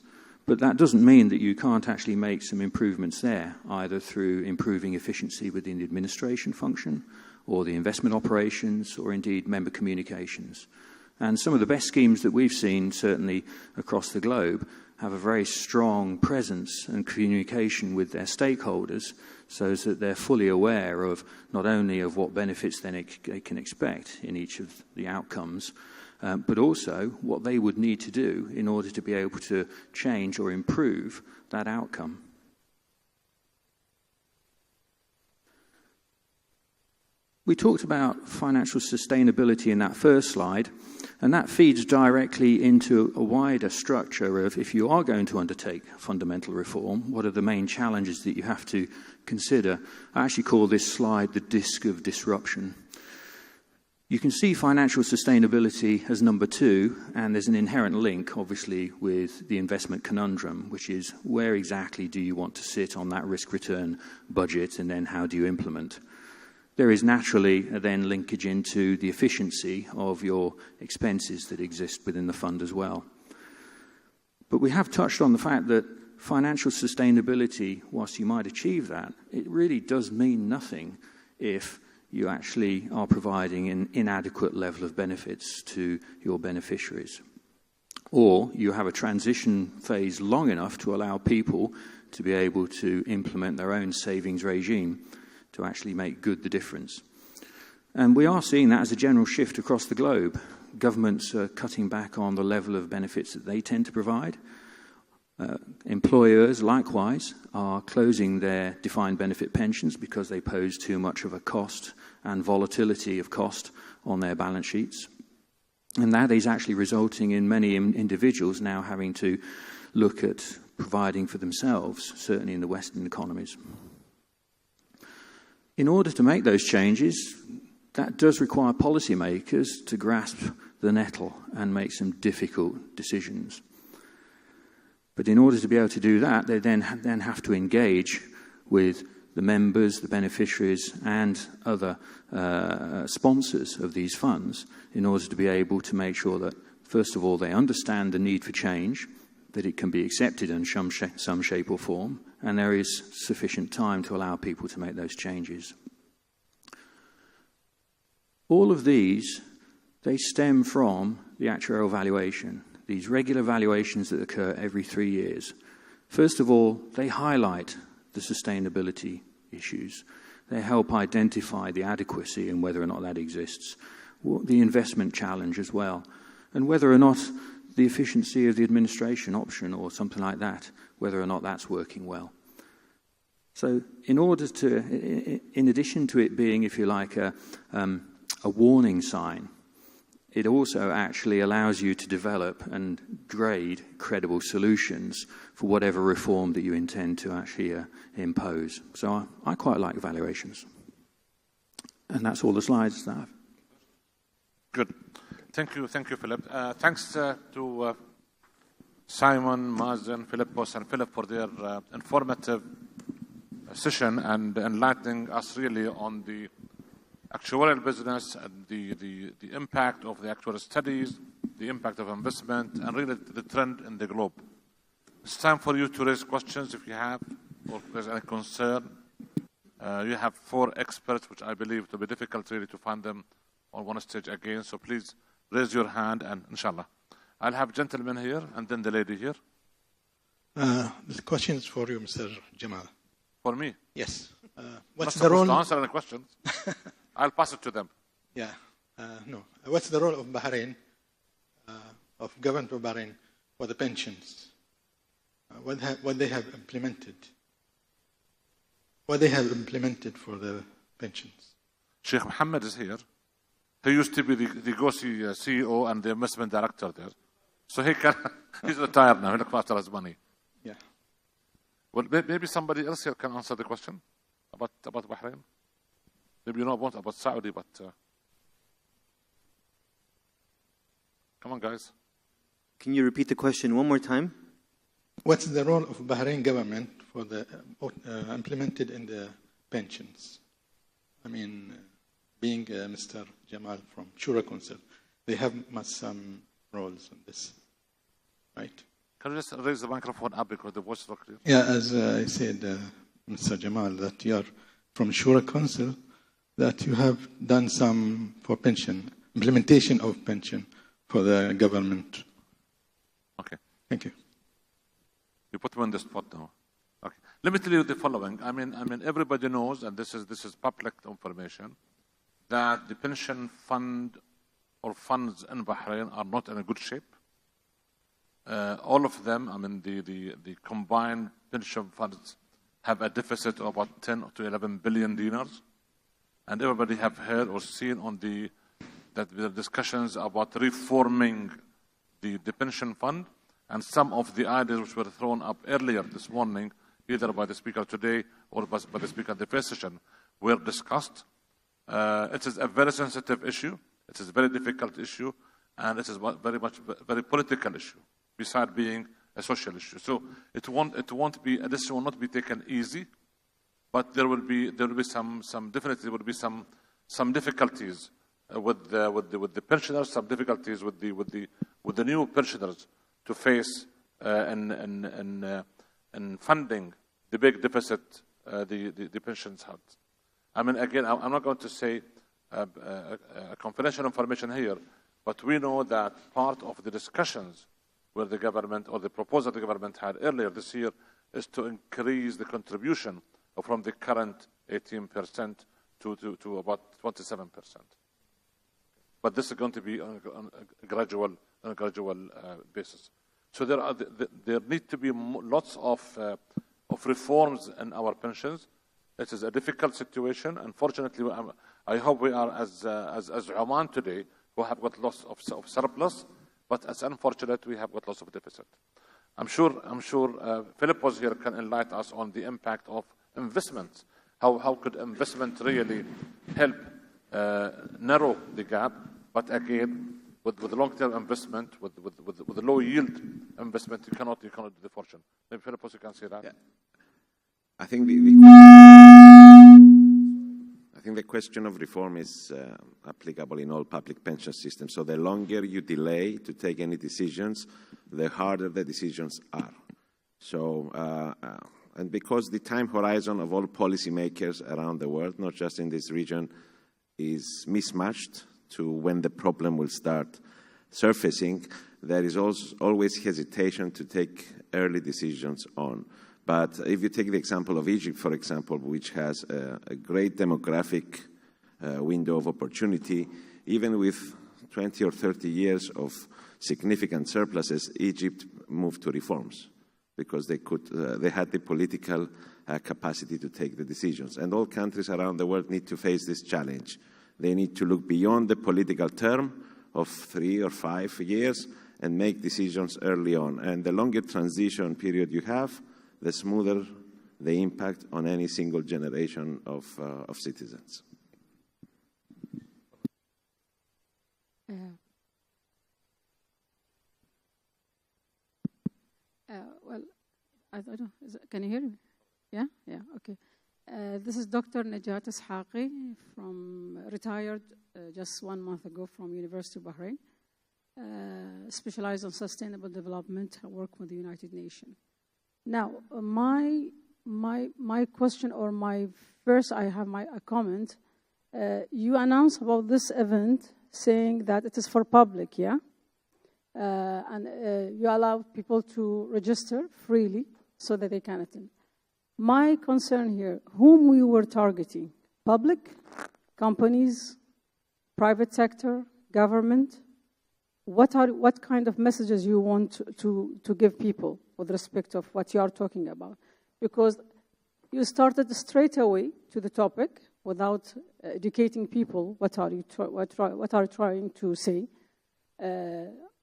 but that doesn't mean that you can't actually make some improvements there, either through improving efficiency within the administration function or the investment operations or indeed member communications. And some of the best schemes that we've seen, certainly across the globe, have a very strong presence and communication with their stakeholders so that they're fully aware of not only of what benefits they can expect in each of the outcomes, but also what they would need to do in order to be able to change or improve that outcome. We talked about financial sustainability in that first slide, and that feeds directly into a wider structure of, if you are going to undertake fundamental reform, what are the main challenges that you have to consider? I actually call this slide the disc of disruption. You can see financial sustainability as number 2, and there's an inherent link, obviously, with the investment conundrum, which is where exactly do you want to sit on that risk-return budget, and then how do you implement? There is naturally then linkage into the efficiency of your expenses that exist within the fund as well. But we have touched on the fact that financial sustainability, whilst you might achieve that, it really does mean nothing if you actually are providing an inadequate level of benefits to your beneficiaries. Or you have a transition phase long enough to allow people to be able to implement their own savings regime to actually make good the difference. And we are seeing that as a general shift across the globe. Governments are cutting back on the level of benefits that they tend to provide. Employers, likewise, are closing their defined benefit pensions because they pose too much of a cost and volatility of cost on their balance sheets. And that is actually resulting in many individuals now having to look at providing for themselves, certainly in the Western economies. In order to make those changes, that does require policymakers to grasp the nettle and make some difficult decisions. But in order to be able to do that, they then have to engage with the members, the beneficiaries, and other sponsors of these funds in order to be able to make sure that, first of all, they understand the need for change, that it can be accepted in some shape or form, and there is sufficient time to allow people to make those changes. All of these, they stem from the actuarial valuation, these regular valuations that occur every 3 years. First of all, they highlight the sustainability issues. They help identify the adequacy and whether or not that exists, the investment challenge as well, and whether or not the efficiency of the administration option or something like that, whether or not that's working well. So in order to, in addition to it being, if you like, a warning sign, it also actually allows you to develop and grade credible solutions for whatever reform that you intend to actually impose. So I quite like evaluations. And that's all the slides that I have. Good. Thank you, Philip. Thanks to Simon, Mazen, Philippos, and Philip for their informative session and enlightening us really on the actuarial business and the impact of the actuarial studies, the impact of investment, and really the trend in the globe. It's time for you to raise questions if you have, or if there's any concern. You have 4 experts, which I believe it will be difficult really to find them on one stage again. So please raise your hand, and inshallah. I'll have gentlemen here, and then the lady here. The question is for you, Mr. Jamal. For me? Yes. Not What's the supposed role? to answer any questions. I'll pass it to them. Yeah. No. What's the role of Bahrain, of government of Bahrain, for the pensions? What they have implemented? What they have implemented for the pensions? Sheikh Mohammed is here. He used to be the GOSI CEO and the investment director there. So he's retired now. He looks after his money. Yeah. Well, maybe somebody else here can answer the question about Bahrain. Maybe you know about Saudi, but come on, guys. Can you repeat the question one more time? What's the role of Bahrain government for the implemented in the pensions? I mean, being Mr. Jamal from Shura Council, they have some roles in this, right? Can you just raise the microphone up because the voice is not clear? Yeah, as I said, Mr. Jamal, that you are from Shura Council, that you have done some for pension, implementation of pension for the government. Okay. Thank you. You put me on the spot now. Okay. Let me tell you the following. I mean, everybody knows, and this is public information, that the pension fund or funds in Bahrain are not in a good shape. All of them, I mean, the combined pension funds have a deficit of about 10 to 11 billion dinars. And everybody have heard or seen on the discussions about reforming the pension fund, and some of the ideas which were thrown up earlier this morning, either by the speaker today or by the speaker at the first session, were discussed. It is a very sensitive issue. It is a very difficult issue, and it is very political issue, besides being a social issue. So this will not be taken easy, but there will be definitely there will be some difficulties with the pensioners, some difficulties with the new pensioners to face in funding the big deficit the pensions had. I mean, again, I'm not going to say confidential information here, but we know that part of the discussions where the government or the proposal the government had earlier this year is to increase the contribution from the current 18% to about 27%. But this is going to be on a gradual basis. So there need to be lots of reforms in our pensions. It is a difficult situation. Unfortunately, I hope we are as Oman today, who have got lots of surplus, but as unfortunate, we have got lots of deficit. I'm sure Philip was here can enlighten us on the impact of investment. How could investment really help narrow the gap? But again, with long-term investment, with the low yield investment, you cannot do the fortune. Maybe Philip also can say that. Yeah. I think the question of reform is applicable in all public pension systems. So the longer you delay to take any decisions, the harder the decisions are. So, and because the time horizon of all policymakers around the world, not just in this region, is mismatched to when the problem will start surfacing, there is also always hesitation to take early decisions on. But if you take the example of Egypt, for example, which has a great demographic window of opportunity, even with 20 or 30 years of significant surpluses, Egypt moved to reforms because they had the political capacity to take the decisions. And all countries around the world need to face this challenge. They need to look beyond the political term of 3 or 5 years and make decisions early on. And the longer transition period you have, the smoother the impact on any single generation of citizens. Well, I don't know. Can you hear me? Yeah? Yeah, okay. This is Dr. Najat Ishaqi, retired just 1 month ago from University of Bahrain. Specialized on sustainable development. I work with the United Nations. Now, my question, or my first, I have a comment. You announced about this event saying that it is for public, yeah? And you allow people to register freely so that they can attend. My concern here, whom we were targeting? Public, companies, private sector, government? What kind of messages you want to give people with respect of what you are talking about? Because you started straight away to the topic without educating people. What are you trying to say?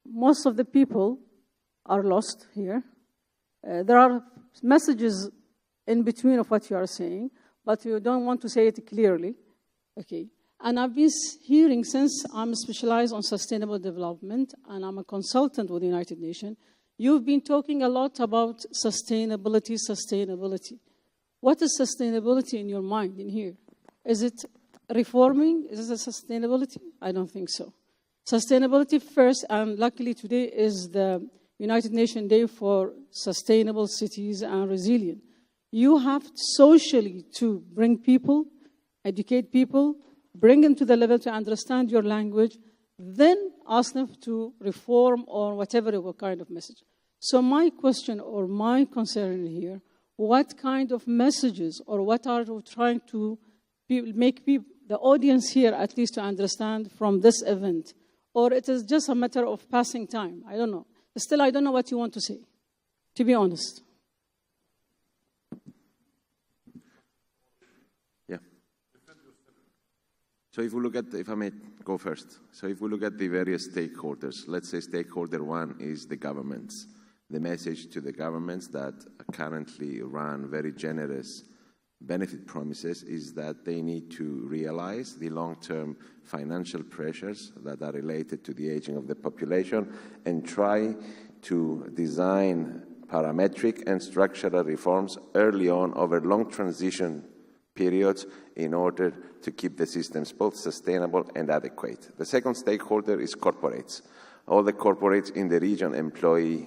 Most of the people are lost here. There are messages in between of what you are saying, but you don't want to say it clearly. Okay. And I've been hearing, since I'm specialized on sustainable development and I'm a consultant with the United Nations, you've been talking a lot about sustainability. What is sustainability in your mind in here? Is it reforming? Is it sustainability? I don't think so. Sustainability first, and luckily today is the United Nations Day for Sustainable Cities and Resilience. You have socially to bring people, educate people, bring them to the level to understand your language, then ask them to reform or whatever kind of message. So my question or my concern here, what kind of messages or what are we trying to make people, the audience here at least to understand from this event? Or it is just a matter of passing time? I don't know. Still, I don't know what you want to say, to be honest. So if we look at, if I may go first. So if we look at the various stakeholders, let's say stakeholder one is the governments. The message to the governments that currently run very generous benefit promises is that they need to realize the long-term financial pressures that are related to the aging of the population and try to design parametric and structural reforms early on over long transition periods in order to keep the systems both sustainable and adequate. The second stakeholder is corporates. All the corporates in the region employ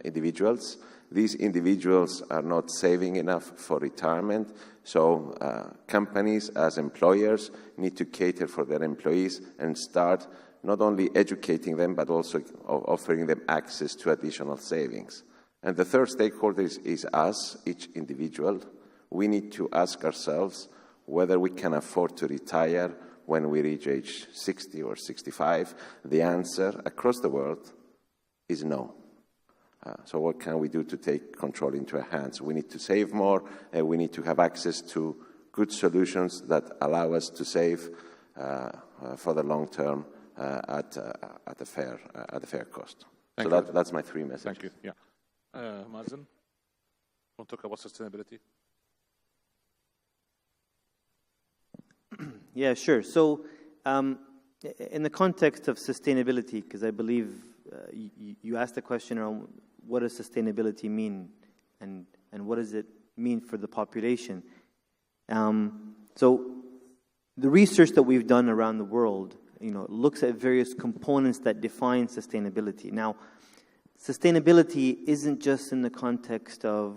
individuals. These individuals are not saving enough for retirement, so companies as employers need to cater for their employees and start not only educating them but also offering them access to additional savings. And the third stakeholder is us, each individual. We need to ask ourselves whether we can afford to retire when we reach age 60 or 65. The answer across the world is no. So what can we do to take control into our hands? We need to save more, and we need to have access to good solutions that allow us to save for the long term at a fair cost. That's my three messages. Thank you. Yeah. Mazen, want to talk about sustainability? Yeah, sure. So in the context of sustainability, because I believe you asked the question around what does sustainability mean and what does it mean for the population. So the research that we've done around the world, looks at various components that define sustainability. Now, sustainability isn't just in the context of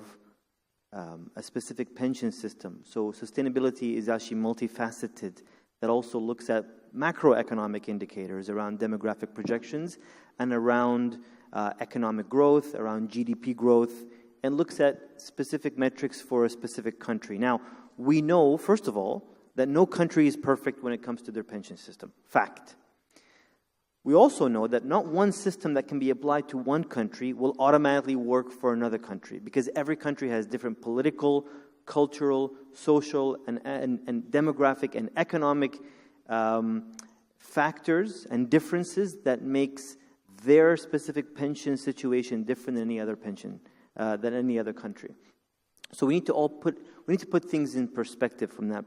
a specific pension system. So sustainability is actually multifaceted. That also looks at macroeconomic indicators around demographic projections and around economic growth, around GDP growth, and looks at specific metrics for a specific country. Now, we know, first of all, that no country is perfect when it comes to their pension system. Fact. We also know that not one system that can be applied to one country will automatically work for another country, because every country has different political, cultural, social, and demographic and economic factors and differences that makes their specific pension situation different than any other pension, than any other country. So we need to put things in perspective from that,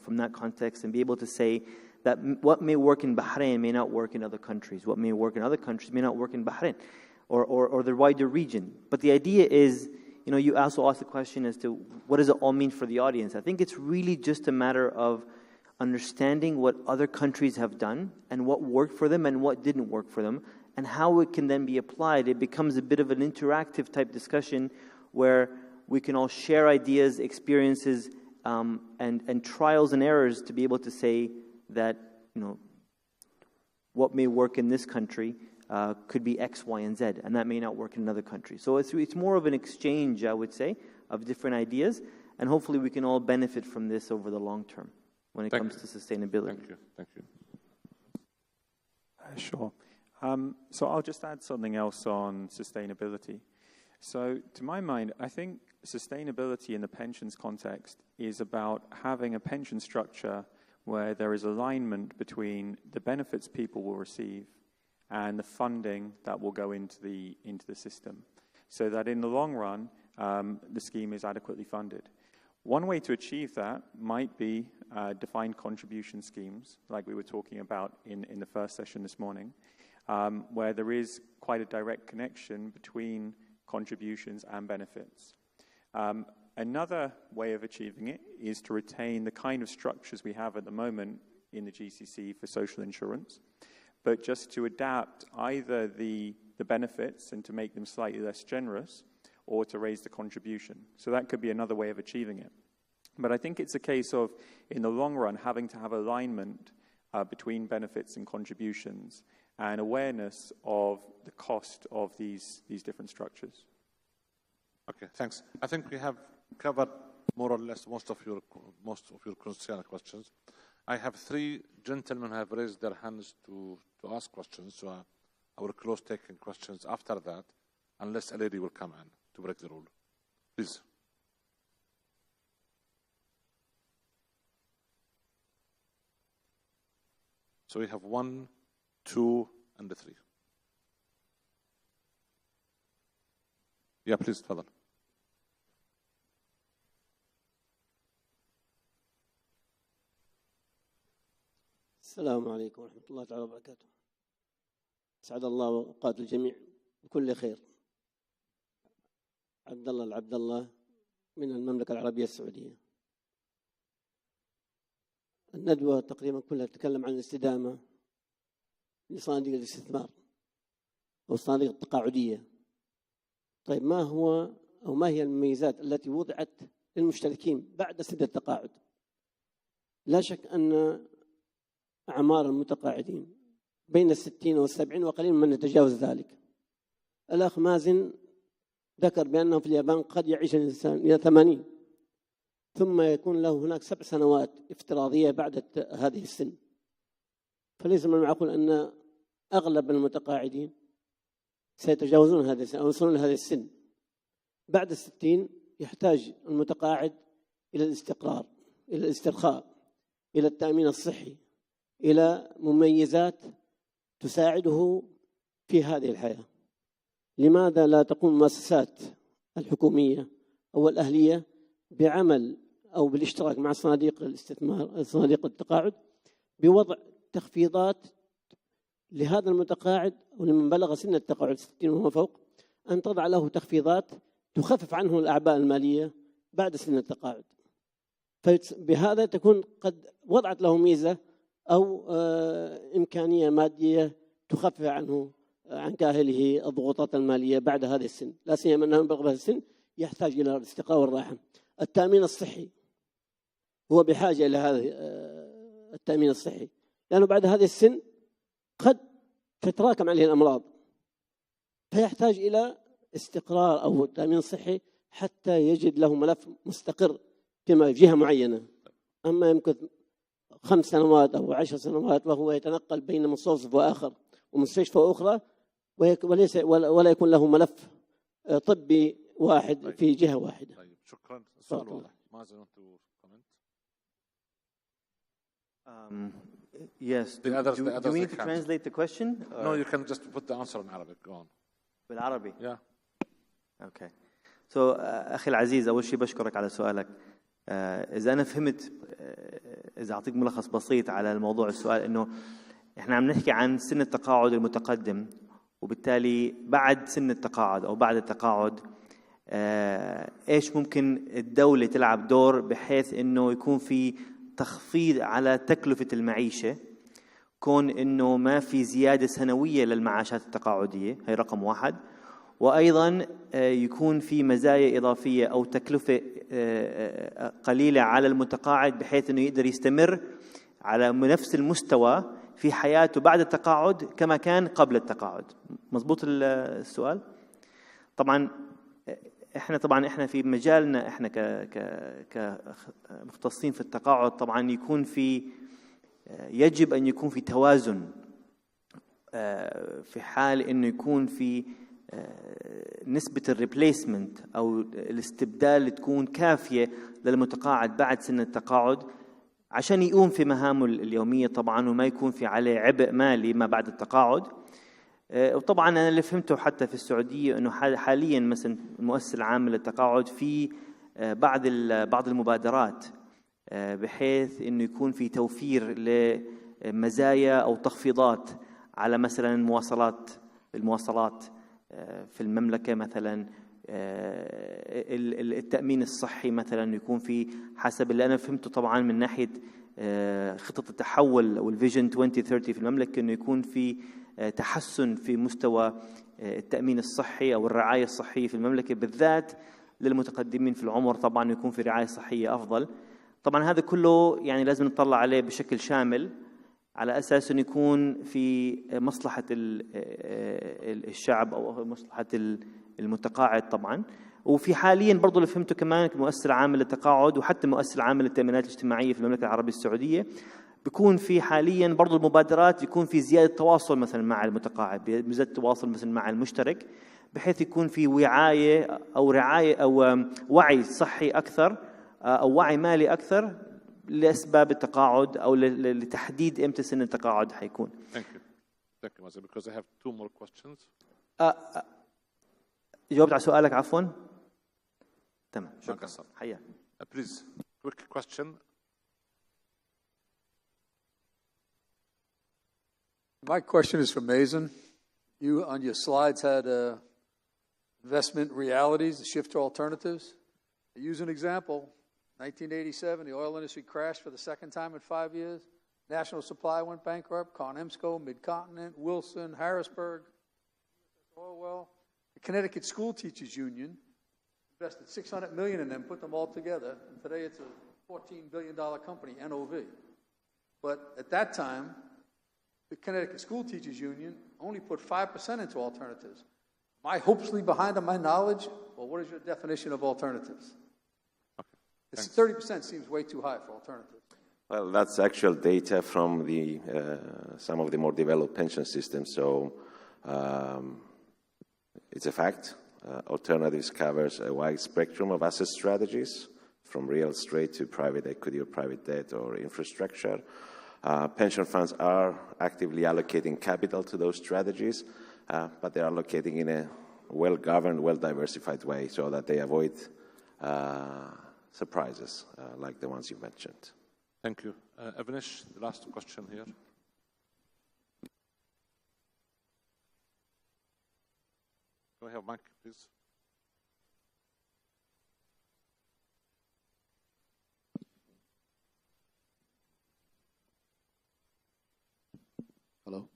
from that context, and be able to say that what may work in Bahrain may not work in other countries. What may work in other countries may not work in Bahrain or the wider region. But the idea is, you also asked the question as to what does it all mean for the audience. I think it's really just a matter of understanding what other countries have done and what worked for them and what didn't work for them and how it can then be applied. It becomes a bit of an interactive type discussion where we can all share ideas, experiences, and trials and errors to be able to say that, you know, what may work in this country could be X, Y, and Z, and that may not work in another country. So it's more of an exchange, I would say, of different ideas, and hopefully we can all benefit from this over the long term when it comes to sustainability. Thank you. Thank you. Sure. So I'll just add something else on sustainability. So to my mind, I think sustainability in the pensions context is about having a pension structure where there is alignment between the benefits people will receive and the funding that will go into the system, so that in the long run, the scheme is adequately funded. One way to achieve that might be defined contribution schemes, like we were talking about in the first session this morning, where there is quite a direct connection between contributions and benefits. Another way of achieving it is to retain the kind of structures we have at the moment in the GCC for social insurance, but just to adapt either the benefits and to make them slightly less generous, or to raise the contribution. So that could be another way of achieving it. But I think it's a case of, in the long run, having to have alignment between benefits and contributions and awareness of the cost of these different structures. Okay, thanks. I think we have covered more or less most of your questions. I have 3 gentlemen who have raised their hands to ask questions, so I will close taking questions after that, unless a lady will come in to break the rule. Please. So we have 1, 2, and 3. Yeah, please, تفضل. السلام عليكم ورحمة الله تعالى وبركاته. سعد الله أوقات الجميع بكل خير. عبد الله العبد الله من المملكة العربية السعودية. الندوة تقريبا كلها تتكلم عن الاستدامة لصناديق الاستثمار أو الصناديق التقاعدية. طيب ما هي المميزات التي وضعت للمشتركين بعد سن التقاعد؟ لا شك أن أعمار المتقاعدين بين 60 و70 وقليل من يتجاوز ذلك. الأخ مازن ذكر بأنه في اليابان قد يعيش الإنسان إلى 80، ثم يكون له هناك 7 سنوات افتراضية بعد هذه السن. فليس من المعقول أن أغلب المتقاعدين سيتجاوزون هذه السن أو يصلون لهذه السن. بعد 60 يحتاج المتقاعد إلى الاستقرار، إلى الاسترخاء، إلى التأمين الصحي، إلى مميزات تساعده في هذه الحياة. لماذا لا تقوم المؤسسات الحكومية أو الأهلية بعمل أو بالاشتراك مع صناديق الاستثمار، صناديق التقاعد، بوضع تخفيضات لهذا المتقاعد ولمن بلغ سن التقاعد 60 وما فوق، أن تضع له تخفيضات تخفف عنه الأعباء المالية بعد سن التقاعد. فبهذا تكون قد وضعت له ميزة أو إمكانية مادية تخفف عنه عن كاهله الضغوطات المالية بعد هذه السن، لا سيما أنه بلغ هذه السن يحتاج إلى الاستقرار والراحة. التأمين الصحي هو بحاجة إلى هذا التأمين الصحي، لأنه بعد هذه السن قد تتراكم عليه الأمراض، فيحتاج إلى استقرار أو تأمين صحي حتى يجد له ملف مستقر في جهة معينة. أما يمكن 5 سنوات أو 10 سنوات وهو يتنقل بين مستوصف وآخر ومستشفى أخرى ولا يكون له ملف طبي واحد في جهة واحدة. طيب شكرا. السؤال واضح. مازن Yes. The others, do we need to translate the question? No, you can just put the answer in Arabic. Go on. بالعربي. Yeah. Okay. So أخي العزيز، أول شيء بشكرك على سؤالك. إذا أنا فهمت، إذا أعطيك ملخص بسيط على الموضوع السؤال، إنه إحنا عم نحكي عن سن التقاعد المتقدم، وبالتالي بعد سن التقاعد أو بعد التقاعد إيش ممكن الدولة تلعب دور بحيث إنه يكون في تخفيض على تكلفة المعيشة، كون إنه ما في زيادة سنوية للمعاشات التقاعدية. هي رقم 1. وأيضا يكون في مزايا إضافية أو تكلفة قليلة على المتقاعد بحيث أنه يقدر يستمر على نفس المستوى في حياته بعد التقاعد كما كان قبل التقاعد. مضبوط السؤال؟ طبعا احنا في مجالنا احنا كمختصين في التقاعد طبعا يجب ان يكون في توازن في حال انه يكون في نسبة الريبليسمنت او الاستبدال تكون كافية للمتقاعد بعد سن التقاعد عشان يقوم في مهامه اليومية طبعا وما يكون في عليه عبء مالي ما بعد التقاعد. وطبعا أنا اللي فهمته حتى في السعودية أنه حاليا مثلا المؤسسة العامة للتقاعد في بعض المبادرات بحيث أنه يكون في توفير لمزايا أو تخفيضات على مثلا المواصلات في المملكة، مثلا التأمين الصحي مثلا يكون في حسب اللي أنا فهمته طبعا من ناحية خطط التحول والفيجن 2030 في المملكة أنه يكون في تحسن في مستوى التأمين الصحي أو الرعاية الصحية في المملكة بالذات للمتقدمين في العمر، طبعا يكون في رعاية صحية أفضل. طبعا هذا كله يعني لازم نطلع عليه بشكل شامل على أساس أن يكون في مصلحة الشعب أو مصلحة المتقاعد طبعا. وفي حاليا برضو اللي فهمته كمان مؤسسة عامة للتقاعد وحتى مؤسسة عامة للتأمينات الاجتماعية في المملكة العربية السعودية بيكون في حاليا برضو المبادرات يكون في زيادة تواصل مثلا مع المتقاعد، زيادة تواصل مثلا مع المشترك بحيث يكون في وعاية أو رعاية أو وعي صحي أكثر أو وعي مالي أكثر لأسباب التقاعد أو لتحديد إمتى سن التقاعد حيكون. Thank you, Mazen, because I have 2 more questions. جاوبت على سؤالك عفوا؟ تمام، شكرا. حياك. Please, quick question. My question is for Mazen. You, on your slides, had investment realities, the shift to alternatives. To use an example, 1987, the oil industry crashed for the second time in 5 years. National Supply went bankrupt, ConEmsco, Mid-Continent, Wilson, Harrisburg, Oil Well. The Connecticut School Teachers Union invested $600 million in them, put them all together, and today it's a $14 billion company, NOV. But at that time, the Connecticut School Teachers Union only put 5% into alternatives. Am I hopelessly behind on my knowledge? Well, what is your definition of alternatives? Okay, 30% seems way too high for alternatives. Well, that's actual data from the some of the more developed pension systems. So it's a fact. Alternatives covers a wide spectrum of asset strategies, from real estate to private equity or private debt or infrastructure. Pension funds are actively allocating capital to those strategies, but they're allocating in a well-governed, well-diversified way so that they avoid surprises like the ones you mentioned. Thank you. Avnish, the last question here. Can we have mic, please? Hello.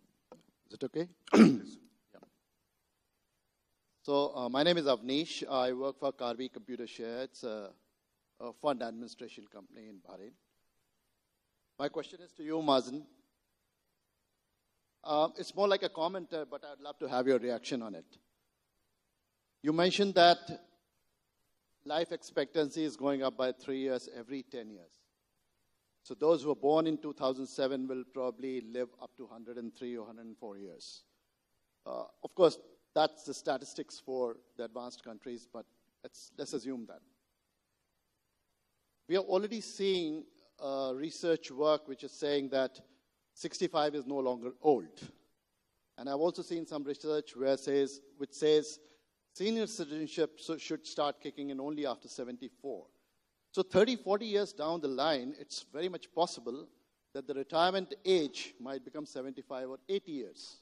Is it okay? Yeah. So my name is Avnish. I work for Karvi Computer Share. It's a fund administration company in Bahrain. My question is to you, Mazen. It's more like a comment, but I'd love to have your reaction on it. You mentioned that life expectancy is going up by 3 years every 10 years. So those who were born in 2007 will probably live up to 103 or 104 years. Of course, that's the statistics for the advanced countries, but let's assume that. We are already seeing research work which is saying that 65 is no longer old. And I've also seen some research which says senior citizenship should start kicking in only after 74. So 30, 40 years down the line, it's very much possible that the retirement age might become 75 or 80 years.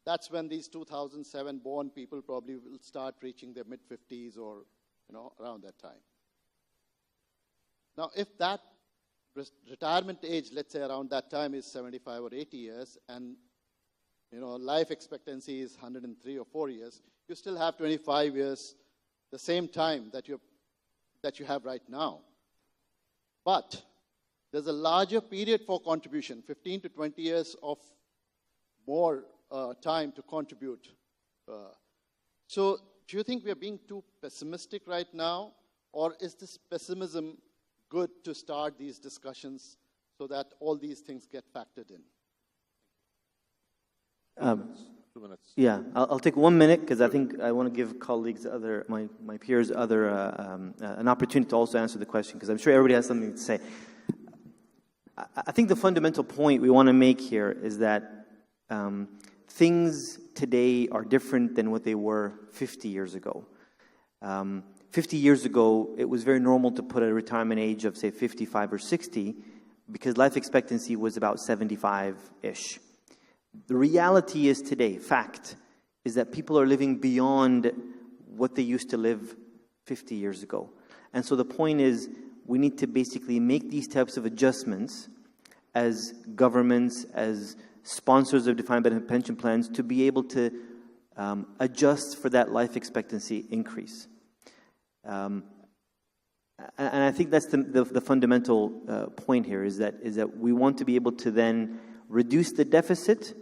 That's when these 2007 born people probably will start reaching their mid-50s or around that time. Now, if that retirement age, let's say around that time, is 75 or 80 years, and life expectancy is 103 or 4 years, you still have 25 years, the same time that you have right now. But there's a larger period for contribution, 15 to 20 years of more time to contribute. So do you think we are being too pessimistic right now, or is this pessimism good to start these discussions so that all these things get factored in? 2 minutes. Yeah, I'll take 1 minute because I think I want to give colleagues, my peers, an opportunity to also answer the question because I'm sure everybody has something to say. I think the fundamental point we want to make here is that things today are different than what they were 50 years ago. 50 years ago, it was very normal to put a retirement age of, say, 55 or 60 because life expectancy was about 75-ish. The reality is today, fact, is that people are living beyond what they used to live 50 years ago. And so the point is, we need to basically make these types of adjustments as governments, as sponsors of defined benefit pension plans, to be able to adjust for that life expectancy increase. And I think that's the fundamental point here, is that we want to be able to then reduce the deficit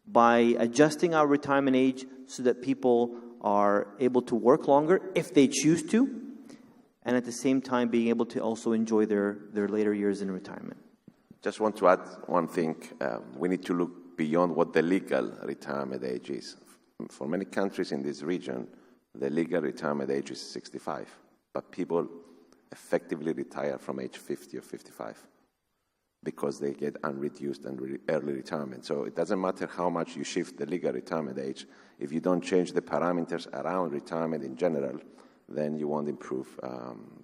by adjusting our retirement age so that people are able to work longer if they choose to, and at the same time being able to also enjoy their later years in retirement. Just want to add one thing. We need to look beyond what the legal retirement age is. For many countries in this region, the legal retirement age is 65, but people effectively retire from age 50 or 55 because they get unreduced and early retirement. So it doesn't matter how much you shift the legal retirement age. If you don't change the parameters around retirement in general, then you won't improve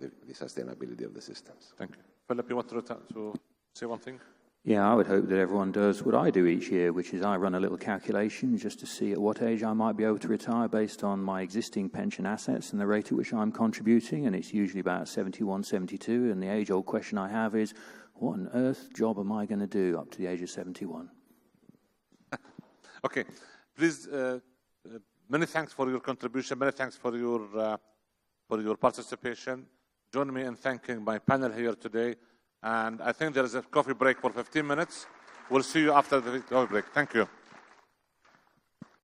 the sustainability of the systems. Thank you. Philip, you want to say one thing? Yeah, I would hope that everyone does what I do each year, which is I run a little calculation just to see at what age I might be able to retire based on my existing pension assets and the rate at which I'm contributing, and it's usually about 71, 72, and the age-old question I have is, what on earth job am I going to do up to the age of 71? Okay. Please, many thanks for your contribution. Many thanks for your participation. Join me in thanking my panel here today. And I think there is a coffee break for 15 minutes. We'll see you after the coffee break. Thank you.